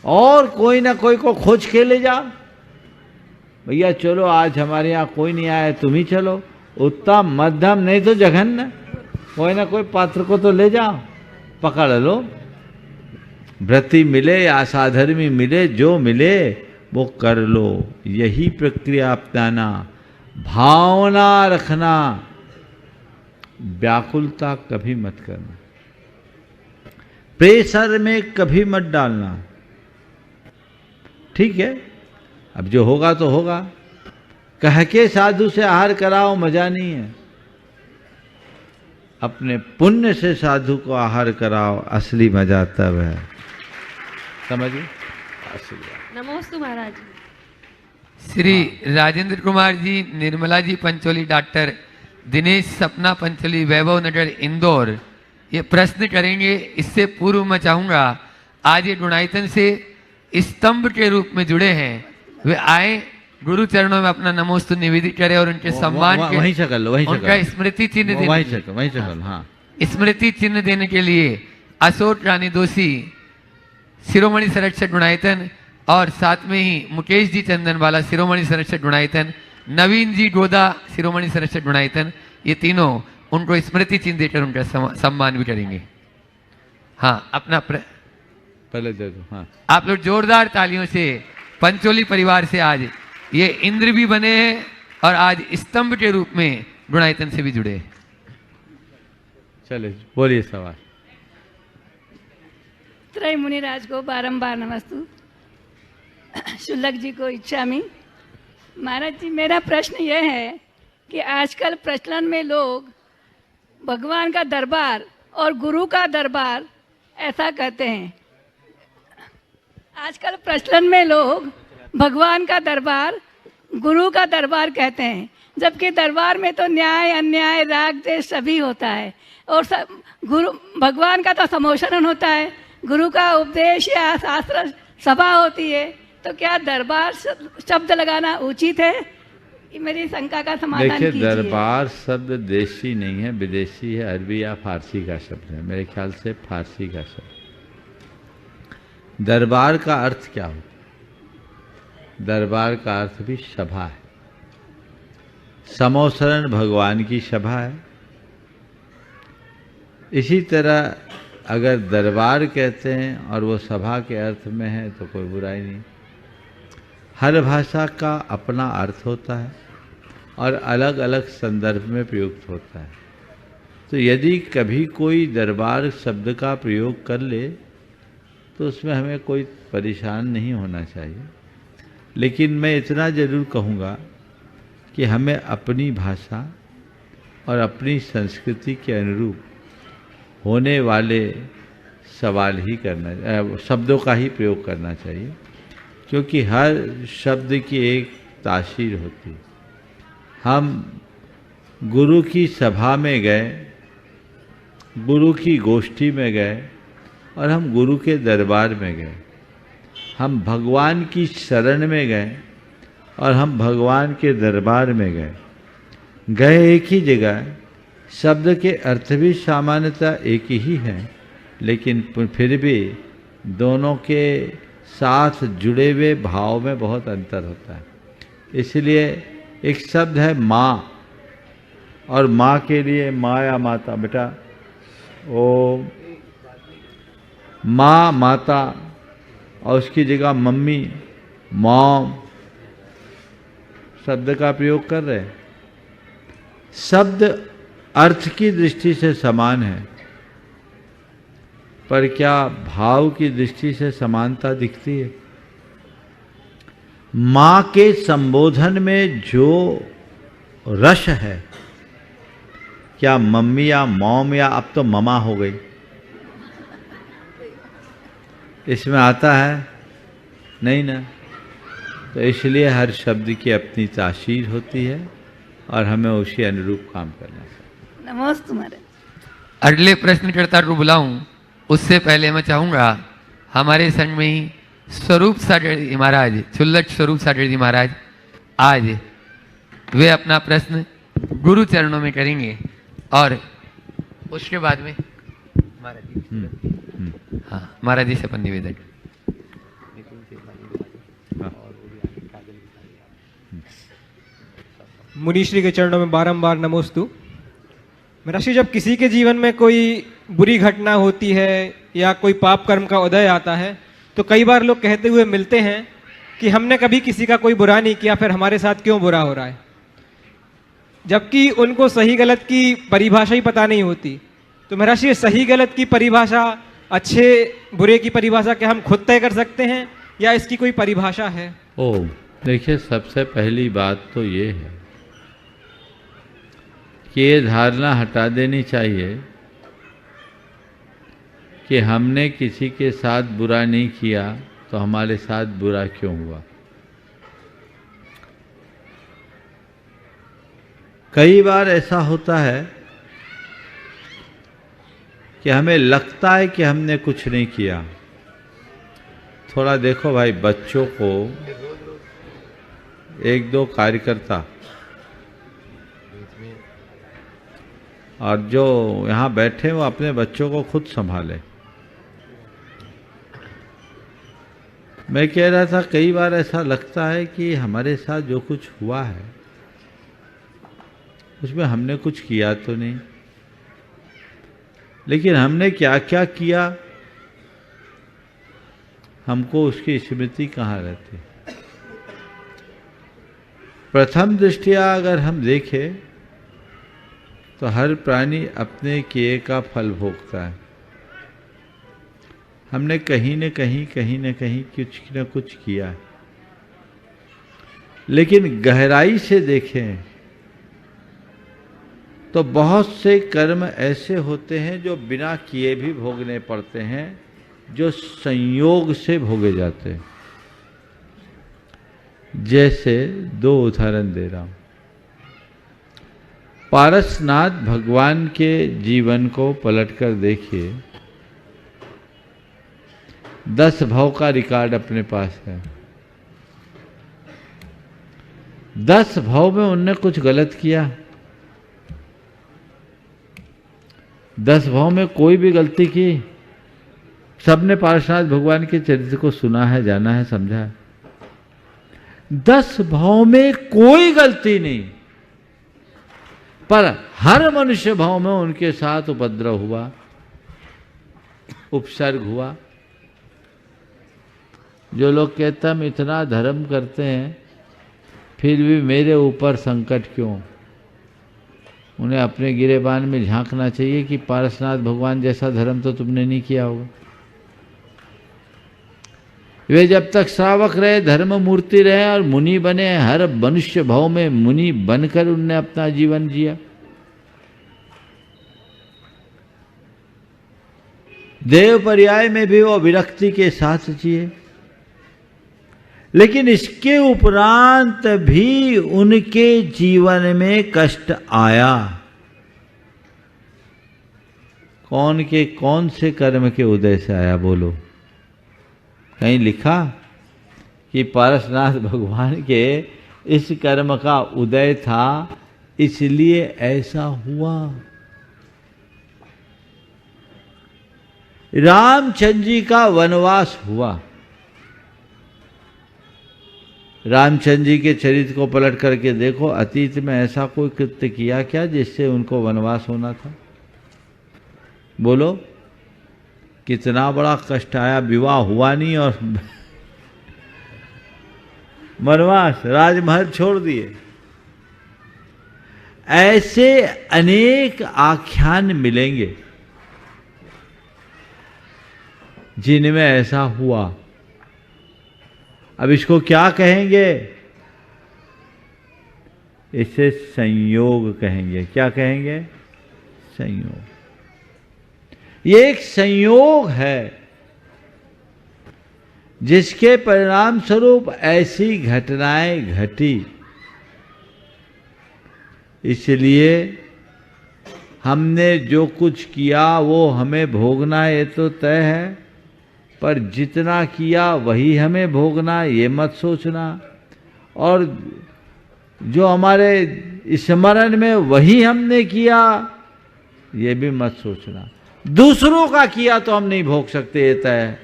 S4: और कोई ना कोई को खोज के ले जाओ। भैया चलो आज हमारे यहाँ कोई नहीं आया, तुम ही चलो। उत्तम मध्यम नहीं तो जघन्य, कोई ना कोई पात्र को तो ले जाओ, पकड़ लो। व्रती मिले या साधर्मी मिले, जो मिले वो कर लो। यही प्रक्रिया अपनाना, भावना रखना, व्याकुलता कभी मत करना, प्रेशर में कभी मत डालना। ठीक है, अब जो होगा तो होगा। कह के साधु से आहार कराओ, मजा नहीं है। अपने पुण्य से साधु को आहार कराओ, असली मजा तब है। समझिए?
S6: नमोस्तु महाराज।
S2: श्री राजेंद्र कुमार जी, निर्मला जी पंचोली, डॉक्टर दिनेश सपना पंचोली, वैभव नगर इंदौर, ये प्रश्न करेंगे। इससे पूर्व मैं चाहूँगा आज ये गुणायतन से स्तंभ के रूप में जुड़े हैं, वे आए, गुरु चरणों में अपना नमोस्तु निवेदित करें और उनके सम्मान के
S4: वहीं से कर लो, वहीं से
S2: उनका स्मृति चिन्ह देने,
S4: वहीं से कर लो। हाँ,
S2: स्मृति चिन्ह देने के लिए अशोक रानी दोषी, शिरोमणि संरक्षक गुणायतन, और साथ में ही मुकेश जी चंदनवाला, शिरोमणि संरक्षक गुणायतन, नवीन जी गोदा, शिरोमणि संरक्षक गुणायतन, ये तीनों उनको स्मृति चिन्ह देकर उनका सम्मान भी करेंगे। हाँ, अपना
S4: पहले दे दो। हाँ,
S2: आप लोग जोरदार तालियों से पंचोली परिवार से आज ये इंद्र भी बने हैं और आज स्तंभ के रूप में गुणायतन से भी जुड़े हैं।
S4: चले बोलिए सवाल।
S7: त्रय मुनिराज को बारंबार नमस्तु। शुल्लक जी को इच्छामि। महाराज जी, मेरा प्रश्न यह है कि आजकल प्रचलन में लोग भगवान का दरबार और गुरु का दरबार ऐसा कहते हैं। आजकल प्रचलन में लोग भगवान का दरबार, गुरु का दरबार कहते हैं, जबकि दरबार में तो न्याय अन्याय राग द्वेष सभी होता है और गुरु भगवान का तो समोषण होता है, गुरु का उपदेश या शास्त्र सभा होती है। तो क्या दरबार शब्द लगाना उचित है? ये मेरी शंका का समाधान
S4: देखिए,
S7: कीजिए।
S4: दरबार शब्द देशी नहीं है, विदेशी है, अरबी या फारसी का शब्द है, मेरे ख्याल से फारसी का शब्द। दरबार का अर्थ क्या होता है? दरबार का अर्थ भी सभा है। समोसरण भगवान की सभा है। इसी तरह अगर दरबार कहते हैं और वो सभा के अर्थ में है तो कोई बुराई नहीं। हर भाषा का अपना अर्थ होता है और अलग अलग संदर्भ में प्रयुक्त होता है। तो यदि कभी कोई दरबार शब्द का प्रयोग कर ले तो उसमें हमें कोई परेशान नहीं होना चाहिए। लेकिन मैं इतना ज़रूर कहूँगा कि हमें अपनी भाषा और अपनी संस्कृति के अनुरूप होने वाले सवाल ही करना, शब्दों का ही प्रयोग करना चाहिए, क्योंकि हर शब्द की एक तासीर होती है। हम गुरु की सभा में गए, गुरु की गोष्ठी में गए और हम गुरु के दरबार में गए। हम भगवान की शरण में गए और हम भगवान के दरबार में गए। गए एक ही जगह, शब्द के अर्थ भी सामान्यतः एक ही हैं, लेकिन फिर भी दोनों के साथ जुड़े हुए भाव में बहुत अंतर होता है। इसलिए एक शब्द है माँ, और माँ के लिए माँ या माता, बेटा ओ माँ माता, और उसकी जगह मम्मी मॉम शब्द का प्रयोग कर रहे हैं। शब्द अर्थ की दृष्टि से समान है, पर क्या भाव की दृष्टि से समानता दिखती है? माँ के संबोधन में जो रस है, क्या मम्मी या मॉम या अब तो ममा हो गई, इसमें आता है? नहीं ना। तो इसलिए हर शब्द की अपनी तासीर होती है और हमें उसी अनुरूप काम करना चाहिए।
S7: नमस्ते महाराज।
S2: अगले प्रश्नकर्ता को बुलाऊं उससे पहले मैं चाहूँगा हमारे संग में ही स्वरूप सागर जी महाराज, चुल्लट स्वरूप सागर जी महाराज, आज वे अपना प्रश्न गुरु चरणों में करेंगे और उसके बाद में महाराज जी, हाँ महाराज जी से अपन निवेदन।
S8: मुनीश्री के चरणों में बारंबार नमोस्तु। महर्षि, जब किसी के जीवन में कोई बुरी घटना होती है या कोई पाप कर्म का उदय आता है तो कई बार लोग कहते हुए मिलते हैं कि हमने कभी किसी का कोई बुरा नहीं किया, फिर हमारे साथ क्यों बुरा हो रहा है, जबकि उनको सही गलत की परिभाषा ही पता नहीं होती। तो महर्षि, सही गलत की परिभाषा, अच्छे बुरे की परिभाषा क्या हम खुद तय कर सकते हैं या इसकी कोई परिभाषा है?
S4: देखिए, सबसे पहली बात तो ये है कि ये धारणा हटा देनी चाहिए कि हमने किसी के साथ बुरा नहीं किया तो हमारे साथ बुरा क्यों हुआ। कई बार ऐसा होता है कि हमें लगता है कि हमने कुछ नहीं किया। थोड़ा देखो भाई, बच्चों को एक दो कार्यकर्ता और जो यहाँ बैठे वो अपने बच्चों को खुद संभाले। मैं कह रहा था, कई बार ऐसा लगता है कि हमारे साथ जो कुछ हुआ है उसमें हमने कुछ किया तो नहीं, लेकिन हमने क्या क्या किया हमको उसकी स्मृति कहाँ रहती। प्रथम दृष्टिया अगर हम देखें तो हर प्राणी अपने किए का फल भोगता है। हमने कहीं न कहीं कुछ न कुछ किया है, लेकिन गहराई से देखें तो बहुत से कर्म ऐसे होते हैं जो बिना किए भी भोगने पड़ते हैं, जो संयोग से भोगे जाते हैं। जैसे दो उदाहरण दे रहा हूं। पारसनाथ भगवान के जीवन को पलटकर देखिए, 10 भव का रिकॉर्ड अपने पास है। 10 भाव में उनने कुछ गलत किया? 10 भाव में कोई भी गलती की? सबने पार्श्वनाथ भगवान के चरित्र को सुना है, जाना है, समझा है। 10 भाव में कोई गलती नहीं, पर हर मनुष्य भाव में उनके साथ उपद्रव हुआ, उपसर्ग हुआ। जो लोग कहते हैं हम इतना धर्म करते हैं फिर भी मेरे ऊपर संकट क्यों, उन्हें अपने गिरेबान में झांकना चाहिए कि पारसनाथ भगवान जैसा धर्म तो तुमने नहीं किया होगा। वे जब तक श्रावक रहे, धर्म मूर्ति रहे और मुनि बने, हर मनुष्य भाव में मुनि बनकर उनने अपना जीवन जिया। देव पर्याय में भी वो विरक्ति के साथ जिए, लेकिन इसके उपरांत भी उनके जीवन में कष्ट आया। कौन से कर्म के उदय से आया बोलो? कहीं लिखा कि पारसनाथ भगवान के इस कर्म का उदय था इसलिए ऐसा हुआ। रामचंद्र जी का वनवास हुआ। रामचंद्र जी के चरित्र को पलट करके देखो, अतीत में ऐसा कोई कृत्य किया क्या जिससे उनको वनवास होना था? बोलो, कितना बड़ा कष्ट आया, विवाह हुआ नहीं और वनवास, राजमहल छोड़ दिए। ऐसे अनेक आख्यान मिलेंगे जिनमें ऐसा हुआ। अब इसको क्या कहेंगे? इसे संयोग कहेंगे। क्या कहेंगे? संयोग। ये एक संयोग है जिसके परिणाम स्वरूप ऐसी घटनाएं घटी। इसलिए हमने जो कुछ किया वो हमें भोगना, ये तो तय है, पर जितना किया वही हमें भोगना ये मत सोचना, और जो हमारे स्मरण में वही हमने किया ये भी मत सोचना। दूसरों का किया तो हम नहीं भोग सकते, ये तय है,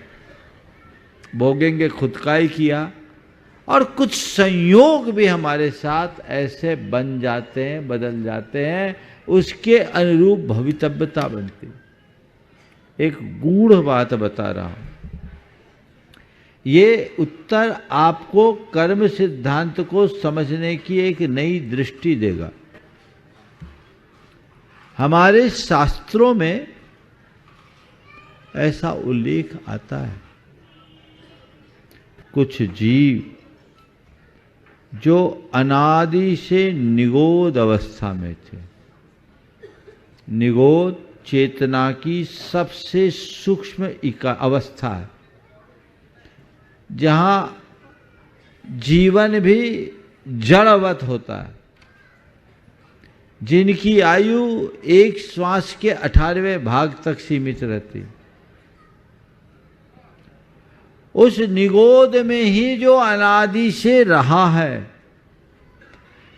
S4: भोगेंगे खुद का ही किया। और कुछ संयोग भी हमारे साथ ऐसे बन जाते हैं, बदल जाते हैं, उसके अनुरूप भवितव्यता बनती। एक गूढ़ बात बता रहा हूं, ये उत्तर आपको कर्म सिद्धांत को समझने की एक नई दृष्टि देगा। हमारे शास्त्रों में ऐसा उल्लेख आता है, कुछ जीव जो अनादि से निगोद अवस्था में थे। निगोद चेतना की सबसे सूक्ष्म अवस्था है, जहां जीवन भी जड़वत होता है, जिनकी आयु एक श्वास के 18वें भाग तक सीमित रहती है। उस निगोद में ही जो अनादि से रहा है,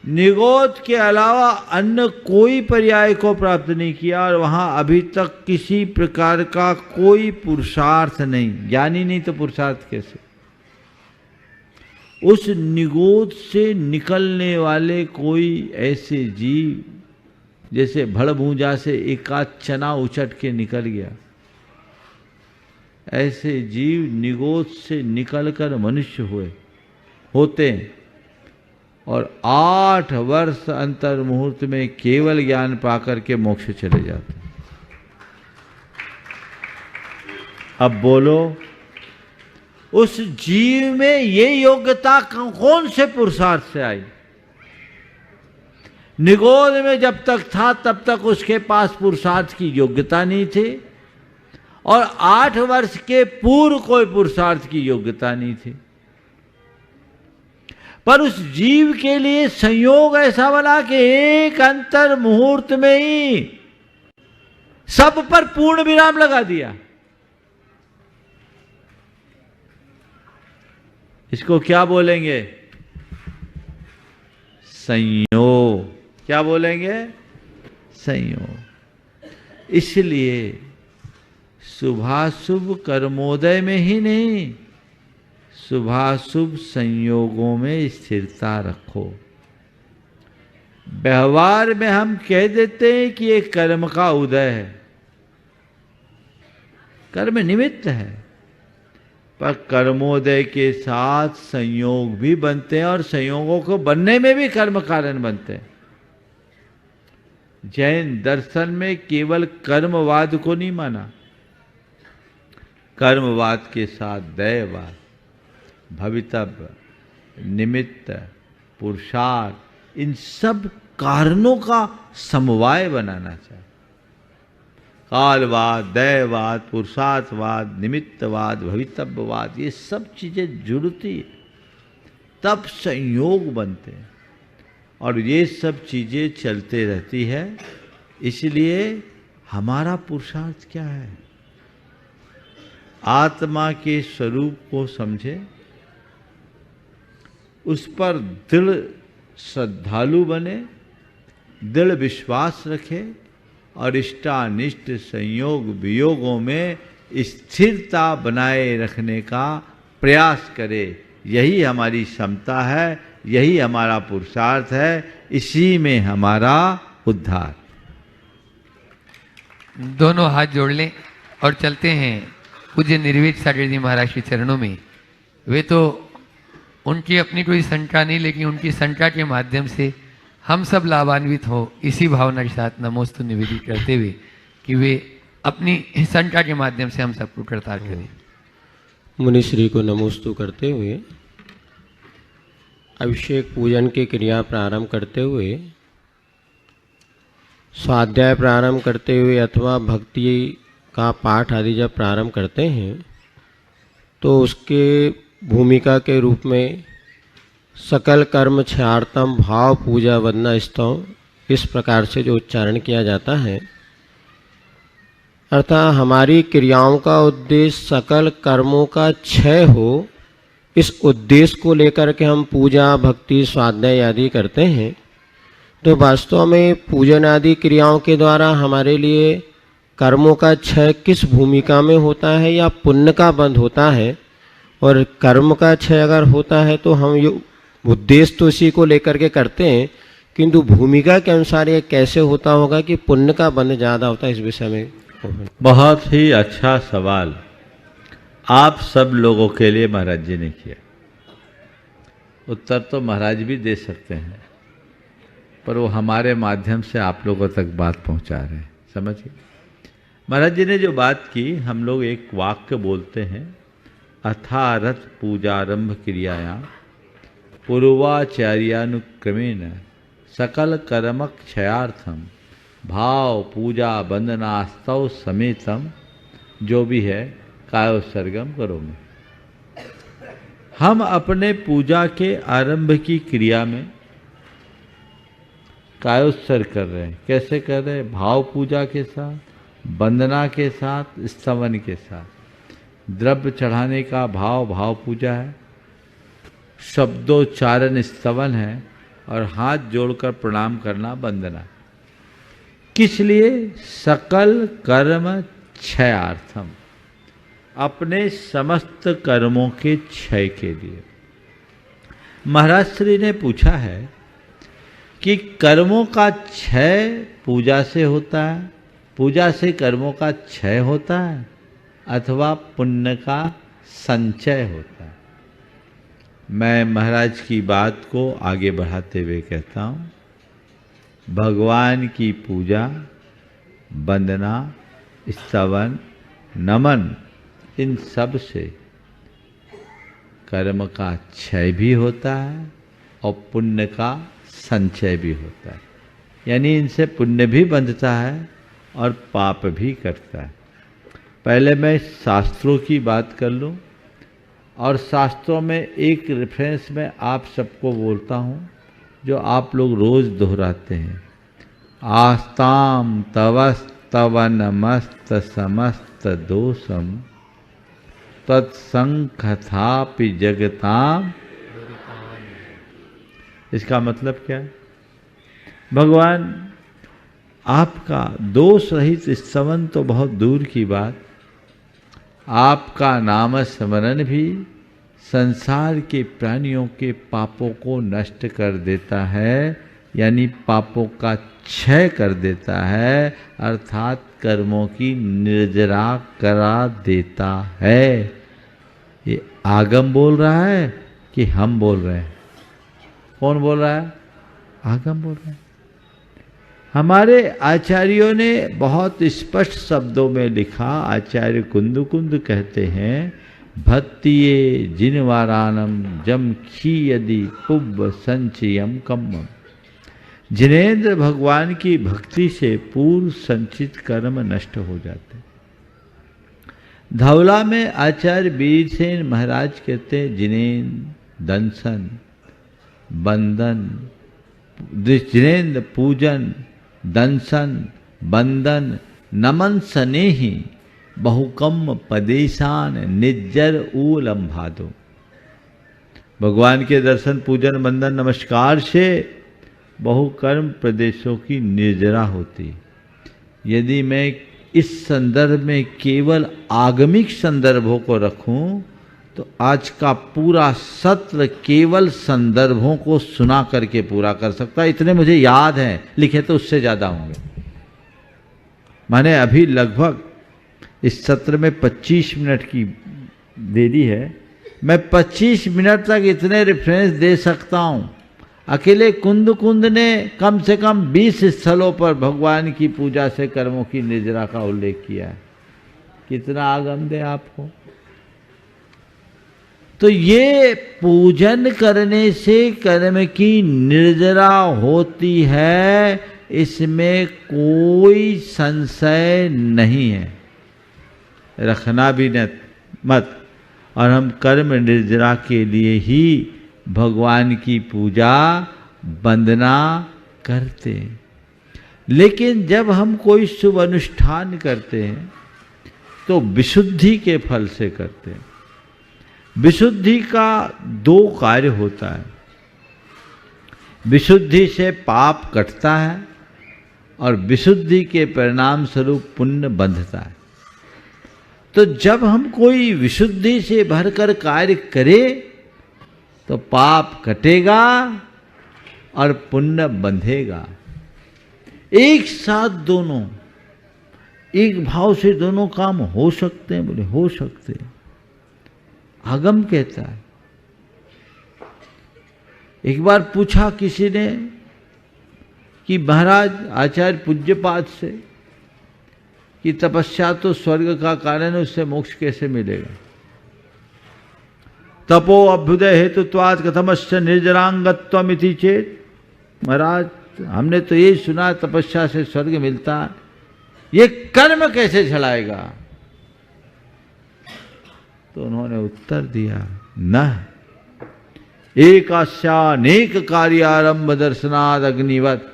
S4: निगोद के अलावा अन्य कोई पर्याय को प्राप्त नहीं किया, और वहां अभी तक किसी प्रकार का कोई पुरुषार्थ नहीं। ज्ञानी नहीं तो पुरुषार्थ कैसे? उस निगोद से निकलने वाले कोई ऐसे जीव, जैसे भड़भूजा से एक आध चना उचट के निकल गया, ऐसे जीव निगोद से निकलकर मनुष्य होते हैं, और 8 वर्ष अंतर मुहूर्त में केवल ज्ञान पाकर के मोक्ष चले जाते हैं। अब बोलो, उस जीव में ये योग्यता कौन से पुरुषार्थ से आई? निगोद में जब तक था तब तक उसके पास पुरुषार्थ की योग्यता नहीं थी, और 8 वर्ष के पूर्व कोई पुरुषार्थ की योग्यता नहीं थी। पर उस जीव के लिए संयोग ऐसा बना कि एक अंतर मुहूर्त में ही सब पर पूर्ण विराम लगा दिया। इसको क्या बोलेंगे? संयोग। क्या बोलेंगे? संयोग। इसलिए शुभाशुभ कर्मोदय में ही नहीं, शुभाशुभ संयोगों में स्थिरता रखो। व्यवहार में हम कह देते हैं कि ये कर्म का उदय है, कर्म निमित्त है, पर कर्मोदय के साथ संयोग भी बनते हैं और संयोगों को बनने में भी कर्म कारण बनते हैं। जैन दर्शन में केवल कर्मवाद को नहीं माना, कर्मवाद के साथ दैववाद, भवितव्य, निमित्त, पुरुषार्थ, इन सब कारणों का समवाय बनाना चाहिए। कालवाद, दैववाद, पुरुषार्थवाद, निमित्तवाद, भवितव्यवाद, ये सब चीजें जुड़ती तब संयोग बनते हैं और ये सब चीजें चलते रहती है। इसलिए हमारा पुरुषार्थ क्या है? आत्मा के स्वरूप को समझे, उस पर दृढ़ श्रद्धालु बने, दृढ़ विश्वास रखे और इष्टानिष्ट संयोग वियोगों में स्थिरता बनाए रखने का प्रयास करे। यही हमारी क्षमता है, यही हमारा पुरुषार्थ है, इसी में हमारा उद्धार।
S2: दोनों हाथ जोड़ लें और चलते हैं पूज्य निर्वेद सागर जी महाराज के चरणों में। वे तो उनकी अपनी कोई शंका नहीं, लेकिन उनकी शंका के माध्यम से हम सब लाभान्वित हो, इसी भावना के साथ नमोस्तु निवेदित करते हुए कि वे अपनी शंका के माध्यम से हम सबको कृतार्थ करें।
S9: मुनिश्री को नमोस्तु करते हुए अभिषेक पूजन की क्रिया प्रारंभ करते हुए, स्वाध्याय प्रारंभ करते हुए अथवा भक्ति का पाठ आदि जब प्रारंभ करते हैं तो उसके भूमिका के रूप में सकल कर्म क्षयार्थम भाव पूजा वंदना स्तव, इस प्रकार से जो उच्चारण किया जाता है, अर्थात हमारी क्रियाओं का उद्देश्य सकल कर्मों का क्षय हो, इस उद्देश्य को लेकर के हम पूजा भक्ति स्वाध्याय आदि करते हैं। तो वास्तव में पूजन आदि क्रियाओं के द्वारा हमारे लिए कर्मों का क्षय किस भूमिका में होता है या पुण्य का बंध होता है, और कर्म का क्षय अगर होता है तो हम ये उद्देश्य तो इसी को लेकर के करते हैं, किंतु भूमिका के अनुसार ये कैसे होता होगा कि पुण्य का बंध ज़्यादा होता है, इस विषय में।
S4: बहुत ही अच्छा सवाल आप सब लोगों के लिए महाराज जी ने किया। उत्तर तो महाराज भी दे सकते हैं, पर वो हमारे माध्यम से आप लोगों तक बात पहुंचा रहे हैं। समझिए, महाराज जी ने जो बात की, हम लोग एक वाक्य बोलते हैं, अथारथ पूजारंभ क्रियाया पूर्वाचार्यानुक्रमेण सकल कर्म क्षयार्थम भाव पूजा वंदनास्तव समेतम, जो भी है कायोत्सर्गम करोमि। हम अपने पूजा के आरंभ की क्रिया में कायोत्सर्ग कर रहे हैं। कैसे कर रहे हैं? भाव पूजा के साथ, वंदना के साथ, स्तवन के साथ। द्रव्य चढ़ाने का भाव भाव पूजा है, शब्दोच्चारण स्तवन है, और हाथ जोड़कर प्रणाम करना वंदना। किस लिए? सकल कर्म क्षयार्थम, अपने समस्त कर्मों के क्षय के लिए। महाराज श्री ने पूछा है कि कर्मों का क्षय पूजा से होता है, पूजा से कर्मों का क्षय होता है, अथवा पुण्य का संचय होता है। मैं महाराज की बात को आगे बढ़ाते हुए कहता हूँ, भगवान की पूजा, वंदना, स्तवन, नमन, इन सब से कर्म का क्षय भी होता है और पुण्य का संचय भी होता है। यानी इनसे पुण्य भी बंधता है और पाप भी करता है। पहले मैं शास्त्रों की बात कर लूँ, और शास्त्रों में एक रेफरेंस में आप सबको बोलता हूँ जो आप लोग रोज़ दोहराते हैं। आस्ताम तवस्तवनमस्त समस्त दोषम तत्संखथापि जगताम। इसका मतलब क्या है? भगवान आपका दोष रहित स्तवन तो बहुत दूर की बात, आपका नाम स्मरण भी संसार के प्राणियों के पापों को नष्ट कर देता है, यानी पापों का क्षय कर देता है, अर्थात कर्मों की निर्जरा करा देता है। ये आगम बोल रहा है कि हम बोल रहे हैं? कौन बोल रहा है? आगम बोल रहा है। हमारे आचार्यों ने बहुत स्पष्ट शब्दों में लिखा। आचार्य कुंद कहते हैं, भक्तिये जिनवारानम जम खी यदि पुब्ब संचयम कम्मम। जिनेन्द्र भगवान की भक्ति से पूर्व संचित कर्म नष्ट हो जाते। धौला में आचार्य वीरसेन महाराज कहते हैं, जिनेन्द्र दंसन बंदन, जिनेन्द्र पूजन दंसन बंदन नमन सनेही बहुकम पदेशान निज्जर ऊलम्भादो। भगवान के दर्शन पूजन बंदन नमस्कार से बहुकर्म प्रदेशों की निर्जरा होती। यदि मैं इस संदर्भ में केवल आगमिक संदर्भों को रखूं तो आज का पूरा सत्र केवल संदर्भों को सुना करके पूरा कर सकता। इतने मुझे याद हैं, लिखे तो उससे ज़्यादा होंगे। मैंने अभी लगभग इस सत्र में 25 मिनट की देरी है, मैं 25 मिनट तक इतने रेफरेंस दे सकता हूँ। अकेले कुंद ने कम से कम 20 स्थलों पर भगवान की पूजा से कर्मों की निर्जरा का उल्लेख किया है। कितना आगम दे आपको। तो ये पूजन करने से कर्म की निर्जरा होती है, इसमें कोई संशय नहीं है, रखना भी मत। और हम कर्म निर्जरा के लिए ही भगवान की पूजा वंदना करते हैं। लेकिन जब हम कोई शुभ अनुष्ठान करते हैं तो विशुद्धि के फल से करते हैं। विशुद्धि का 2 कार्य होता है। विशुद्धि से पाप कटता है और विशुद्धि के परिणाम स्वरूप पुण्य बंधता है। तो जब हम कोई विशुद्धि से भरकर कार्य करें तो पाप कटेगा और पुण्य बंधेगा। एक साथ दोनों, एक भाव से दोनों काम हो सकते हैं। बोले हो सकते हैं, आगम कहता है। एक बार पूछा किसी ने कि महाराज आचार्य पूज्यपाद से कि तपस्या तो स्वर्ग का कारण है, उससे मोक्ष कैसे मिलेगा? तपो अभ्युदय हेतुत्वात् कथमस्य निर्जरांगत्वमिति चेत। महाराज हमने तो ये सुना तपस्या से स्वर्ग मिलता है, ये कर्म कैसे छलाएगा? तो उन्होंने उत्तर दिया, न एकास्यानेक कार्यारंभ दर्शनाद अग्निवत।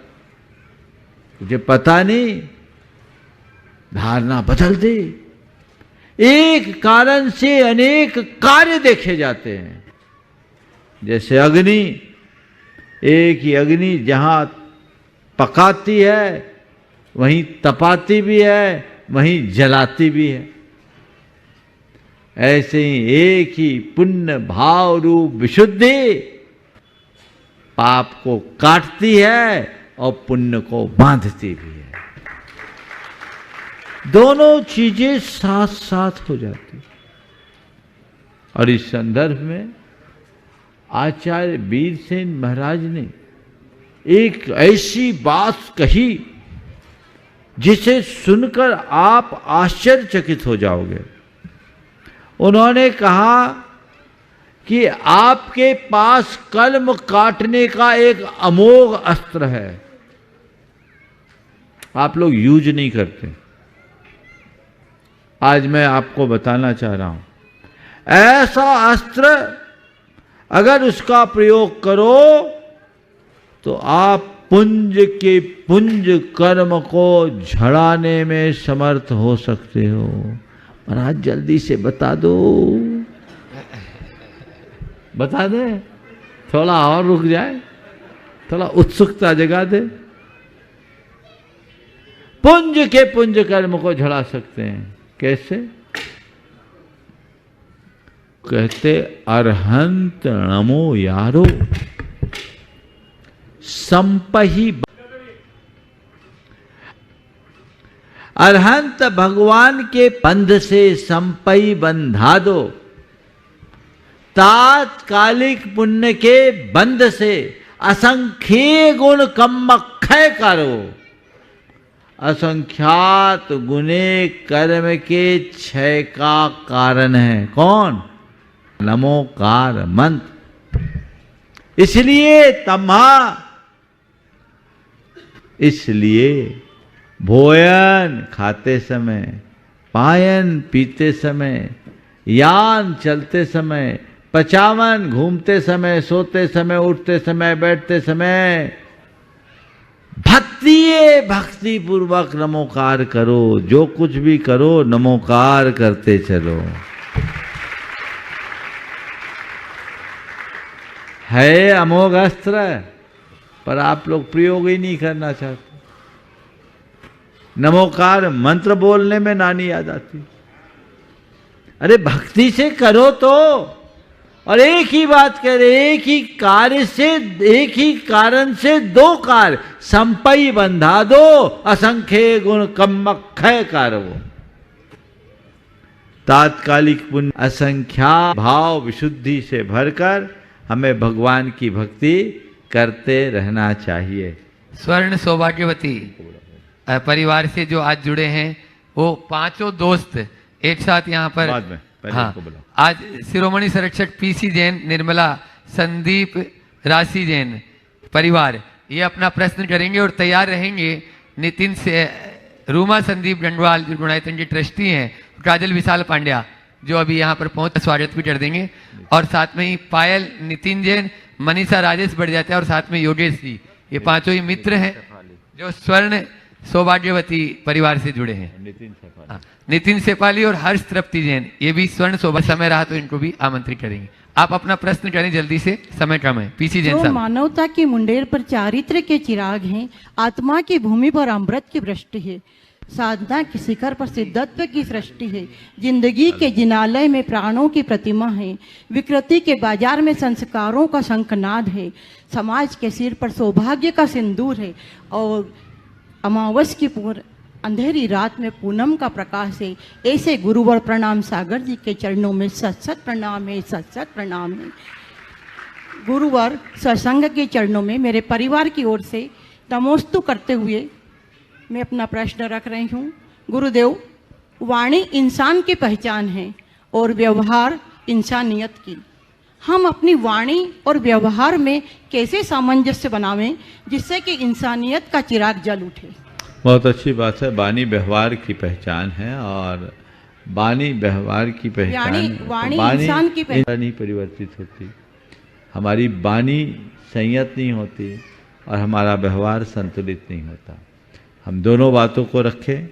S4: तुझे पता नहीं, धारणा बदल दे। एक कारण से अनेक कार्य देखे जाते हैं। जैसे अग्नि, एक ही अग्नि जहां पकाती है वहीं तपाती भी है, वहीं जलाती भी है। ऐसे ही एक ही पुण्य भाव रूप विशुद्धि पाप को काटती है और पुण्य को बांधती भी है। दोनों चीजें साथ साथ हो जाती। और इस संदर्भ में आचार्य वीरसेन महाराज ने एक ऐसी बात कही जिसे सुनकर आप आश्चर्यचकित हो जाओगे। उन्होंने कहा कि आपके पास कर्म काटने का एक अमोघ अस्त्र है, आप लोग यूज नहीं करते। आज मैं आपको बताना चाह रहा हूं, ऐसा अस्त्र अगर उसका प्रयोग करो तो आप पुंज के पुंज कर्म को झड़ाने में समर्थ हो सकते हो। महाराज जल्दी से बता दो। बता दे, थोड़ा और रुक जाए। थोड़ा उत्सुकता जगा दे। पुंज के पुंज कर्म को झड़ा सकते हैं। कैसे? कहते अरहंत नमो यारो संपही। अरहंत भगवान के बंध से संपई बंधा दो। तात्कालिक पुण्य के बंध से असंख्य गुण कमक्षय करो। असंख्यात गुणे कर्म के क्षय का कारण है। कौन? नमोकार मंत्र। इसलिए तम्हा, इसलिए भोजन खाते समय, पायन पीते समय, यान चलते समय, पचावन घूमते समय, सोते समय, उठते समय, बैठते समय भक्ति पूर्वक नमोकार करो। जो कुछ भी करो नमोकार करते चलो। है अमोघ अस्त्र, पर आप लोग प्रयोग ही नहीं करना चाहते। नमोकार मंत्र बोलने में नानी याद आती। अरे भक्ति से करो तो। और एक ही बात कह रहे, एक ही कार्य से, एक ही कारण से दो कार्य संपई बंधा दो। असंख्य गुण कमक्षय करो। तात्कालिक पुण्य असंख्या भाव विशुद्धि से भरकर हमें भगवान की भक्ति करते रहना चाहिए।
S2: स्वर्ण सौभाग्यवती परिवार से जो आज जुड़े हैं, वो पांचों दोस्त एक साथ यहाँ पर
S4: बाद में, पहले
S2: हाँ,
S4: इनको बुलाओ।
S2: आज शिरोमणि संरक्षक पीसी जैन, निर्मला, संदीप, राशि जैन परिवार ये अपना प्रश्न करेंगे और तैयार रहेंगे। नितिन से रूमा संदीप डंडवाल जो गुणायतन की ट्रस्टी हैं, काजल विशाल पांड्या जो अभी यहाँ पर पहुंच स्वागत भी कर देंगे। और साथ में ही पायल, नितिन जैन, मनीषा राजेश बढ़ जाते हैं और साथ में योगेश जी, ये पांचों ही मित्र हैं जो स्वर्ण सौभाग्यवती परिवार से जुड़े हैं। नितिन सेपाली और हर्ष तृप्ति जैन ये भी स्वर्ण सौभाग्य। समय रहा तो इनको भी आमंत्रित करेंगे। आप अपना प्रश्न करें जल्दी से, समय कम है। पीसी जैन
S10: जो
S2: साहब।
S10: मानवता की मुंडेर पर चारित्र के चिराग हैं, आत्मा की भूमि पर अमृत की वृष्टि है, साधना के शिखर पर सिद्धत्व की सृष्टि है, जिंदगी के जिनालय में प्राणों की प्रतिमा है, विकृति के बाजार में संस्कारों का शंखनाद है, समाज के सिर पर सौभाग्य का सिंदूर है, और अमावस की अंधेरी रात में पूनम का प्रकाश है। ऐसे गुरुवर प्रणाम सागर जी के चरणों में सत सत प्रणाम है, सत सत प्रणाम है। गुरुवर सत्संग के चरणों में मेरे परिवार की ओर से नमोस्तु करते हुए मैं अपना प्रश्न रख रही हूँ। गुरुदेव, वाणी इंसान की पहचान है और व्यवहार इंसानियत की। हम अपनी वाणी और व्यवहार में कैसे सामंजस्य बनावें जिससे कि इंसानियत का चिराग जल उठे?
S4: बहुत अच्छी बात है। वाणी व्यवहार की पहचान है और वाणी व्यवहार की पहचान,
S10: वाणी इंसान की पहचान
S4: नहीं परिवर्तित होती। हमारी वाणी संयत नहीं होती और हमारा व्यवहार संतुलित नहीं होता। हम दोनों बातों को रखें,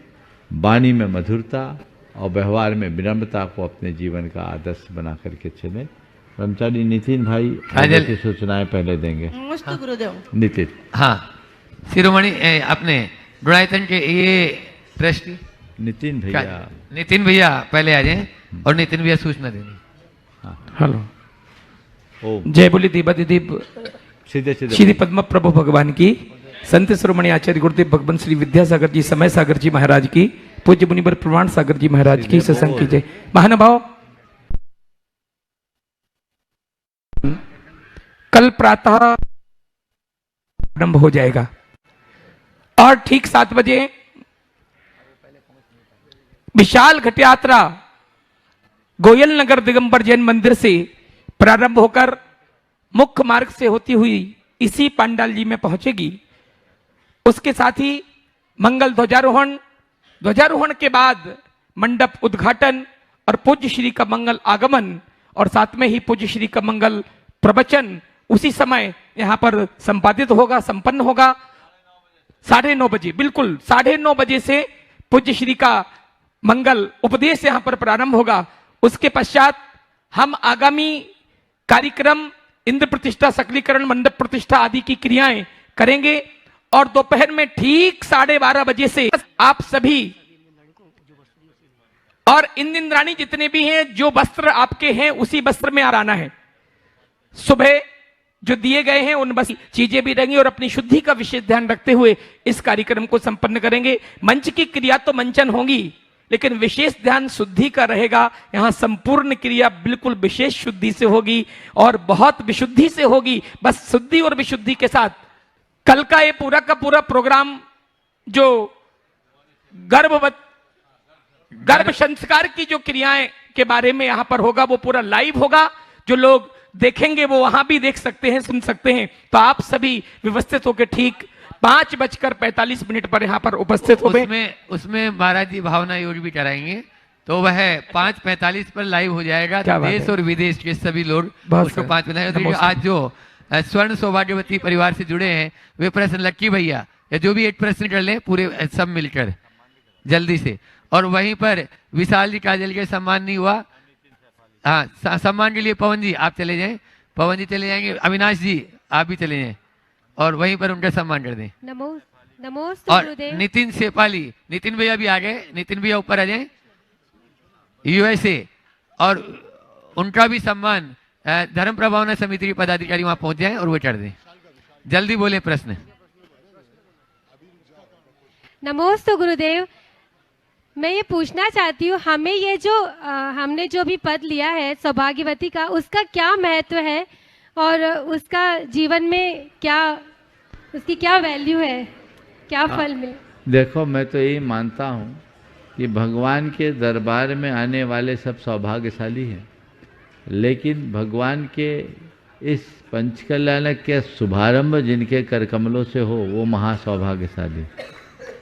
S4: वाणी में मधुरता और व्यवहार में विनम्रता को अपने जीवन का आदर्श बना करके चलें। ब्रह्मचारी नितिन भाई आगे की सूचनाएं पहले देंगे।
S10: नमस्ते गुरुदेव।
S4: नितिन।
S2: हाँ, शिरोमणि अपने गुणायतन के ये ट्रस्टी
S4: नितिन भैया,
S2: नितिन भैया पहले आ जाएं और नितिन भैया सूचना देंगे।
S11: हेलो,
S4: ओम
S11: जय बोली दीपादिदीप
S4: सीधे
S11: श्री पद्म प्रभु भगवान की, संत शिरोमणि आचार्य गुरुदेव भगवंत श्री विद्यासागर जी, समय सागर जी महाराज की, पूज्य मुनिवर प्रमाण सागर जी महाराज की सत्संग की जय। महानुभाव, कल प्रातः आरंभ हो जाएगा और ठीक 7 बजे विशाल घट यात्रा गोयल नगर दिगंबर जैन मंदिर से प्रारंभ होकर मुख्य मार्ग से होती हुई इसी पंडाल जी में पहुंचेगी। उसके साथ ही मंगल ध्वजारोहण के बाद मंडप उद्घाटन और पूज्य श्री का मंगल आगमन और साथ में ही पूज्य श्री का मंगल प्रवचन उसी समय यहाँ पर संपादित होगा, संपन्न होगा। 9:30 बजे, बिल्कुल 9:30 बजे से पूज्य श्री का मंगल उपदेश यहाँ पर प्रारंभ होगा। उसके पश्चात हम आगामी कार्यक्रम इंद्र प्रतिष्ठा, सकलीकरण, मंडप प्रतिष्ठा आदि की क्रियाएं करेंगे। और दोपहर में ठीक 12:30 बजे से आप सभी और इंद्राणी जितने भी हैं, जो वस्त्र आपके हैं उसी वस्त्र में आना है। सुबह जो दिए गए हैं उन बस चीजें भी रहेंगी और अपनी शुद्धि का विशेष ध्यान रखते हुए इस कार्यक्रम को संपन्न करेंगे। मंच की क्रिया तो मंचन होगी, लेकिन विशेष ध्यान शुद्धि का रहेगा। यहां संपूर्ण क्रिया बिल्कुल विशेष शुद्धि से होगी और बहुत विशुद्धि से होगी। बस शुद्धि और विशुद्धि के साथ कल का ये पूरा का पूरा प्रोग्राम जो गर्भ संस्कार की जो क्रियाएं के बारे में यहां पर होगा वो पूरा लाइव होगा। जो लोग देखेंगे वो वहां भी देख सकते हैं, सुन सकते हैं। तो आप सभी व्यवस्थित होकर ठीक 5:45 पर यहाँ पर उपस्थित हो गए।
S2: उसमें महाराज जी भावना योग भी कराएंगे, तो वह 5:45 पर लाइव हो जाएगा। देश और विदेश के सभी लोग उसको 5:45। आज जो स्वर्ण सौभाग्यवती परिवार से जुड़े हैं वे प्रश्न लक्की भैया या जो भी एक प्रश्न कर ले पूरे सब मिलकर जल्दी से। और वहीं पर विशाल जी काजल के सम्मान नहीं हुआ, हाँ सम्मान के लिए पवन जी आप चले जाएं, पवन जी चले जाएंगे, अविनाश जी आप भी चले जाएं और वहीं पर उनका सम्मान कर दें।
S6: नमोस्तु
S2: और
S6: गुरुदेव।
S2: नितिन सेपाली, नितिन भैया भी आ गए, नितिन भैया ऊपर आ जाएं USA, और उनका भी सम्मान धर्म प्रभावना समिति के पदाधिकारी वहां पहुंच जाएं और वो कर दें। जल्दी बोले प्रश्न।
S6: नमोस्तु गुरुदेव। मैं ये पूछना चाहती हूँ, हमें ये जो हमने जो भी पद लिया है सौभाग्यवती का, उसका क्या महत्व है और उसका जीवन में क्या, उसकी क्या वैल्यू है, क्या फल मिले?
S4: देखो, मैं तो यही मानता हूँ कि भगवान के दरबार में आने वाले सब सौभाग्यशाली हैं, लेकिन भगवान के इस पंचकल्याण के शुभारंभ जिनके कर कमलों से हो वो महासौभाग्यशाली।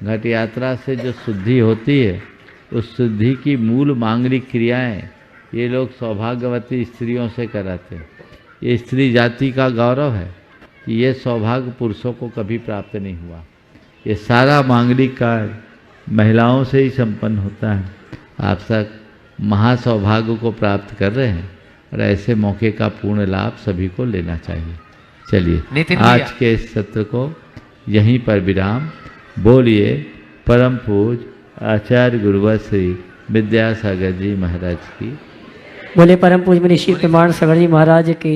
S4: घट यात्रा से जो शुद्धि होती है उस शुद्धि की मूल मांगलिक क्रियाएं ये लोग सौभाग्यवती स्त्रियों से कराते हैं। ये स्त्री जाति का गौरव है कि ये सौभाग्य पुरुषों को कभी प्राप्त नहीं हुआ। ये सारा मांगलिक कार्य महिलाओं से ही संपन्न होता है। आप सब महासौभाग्य को प्राप्त कर रहे हैं और ऐसे मौके का पूर्ण लाभ सभी को लेना चाहिए। चलिए आज के इस सत्र को यहीं पर विराम। बोलिए परम पूज आचार्य गुरुवर श्री विद्यासागर जी महाराज की।
S1: बोले परम पूज ऋषि प्रमाण सागर जी महाराज की।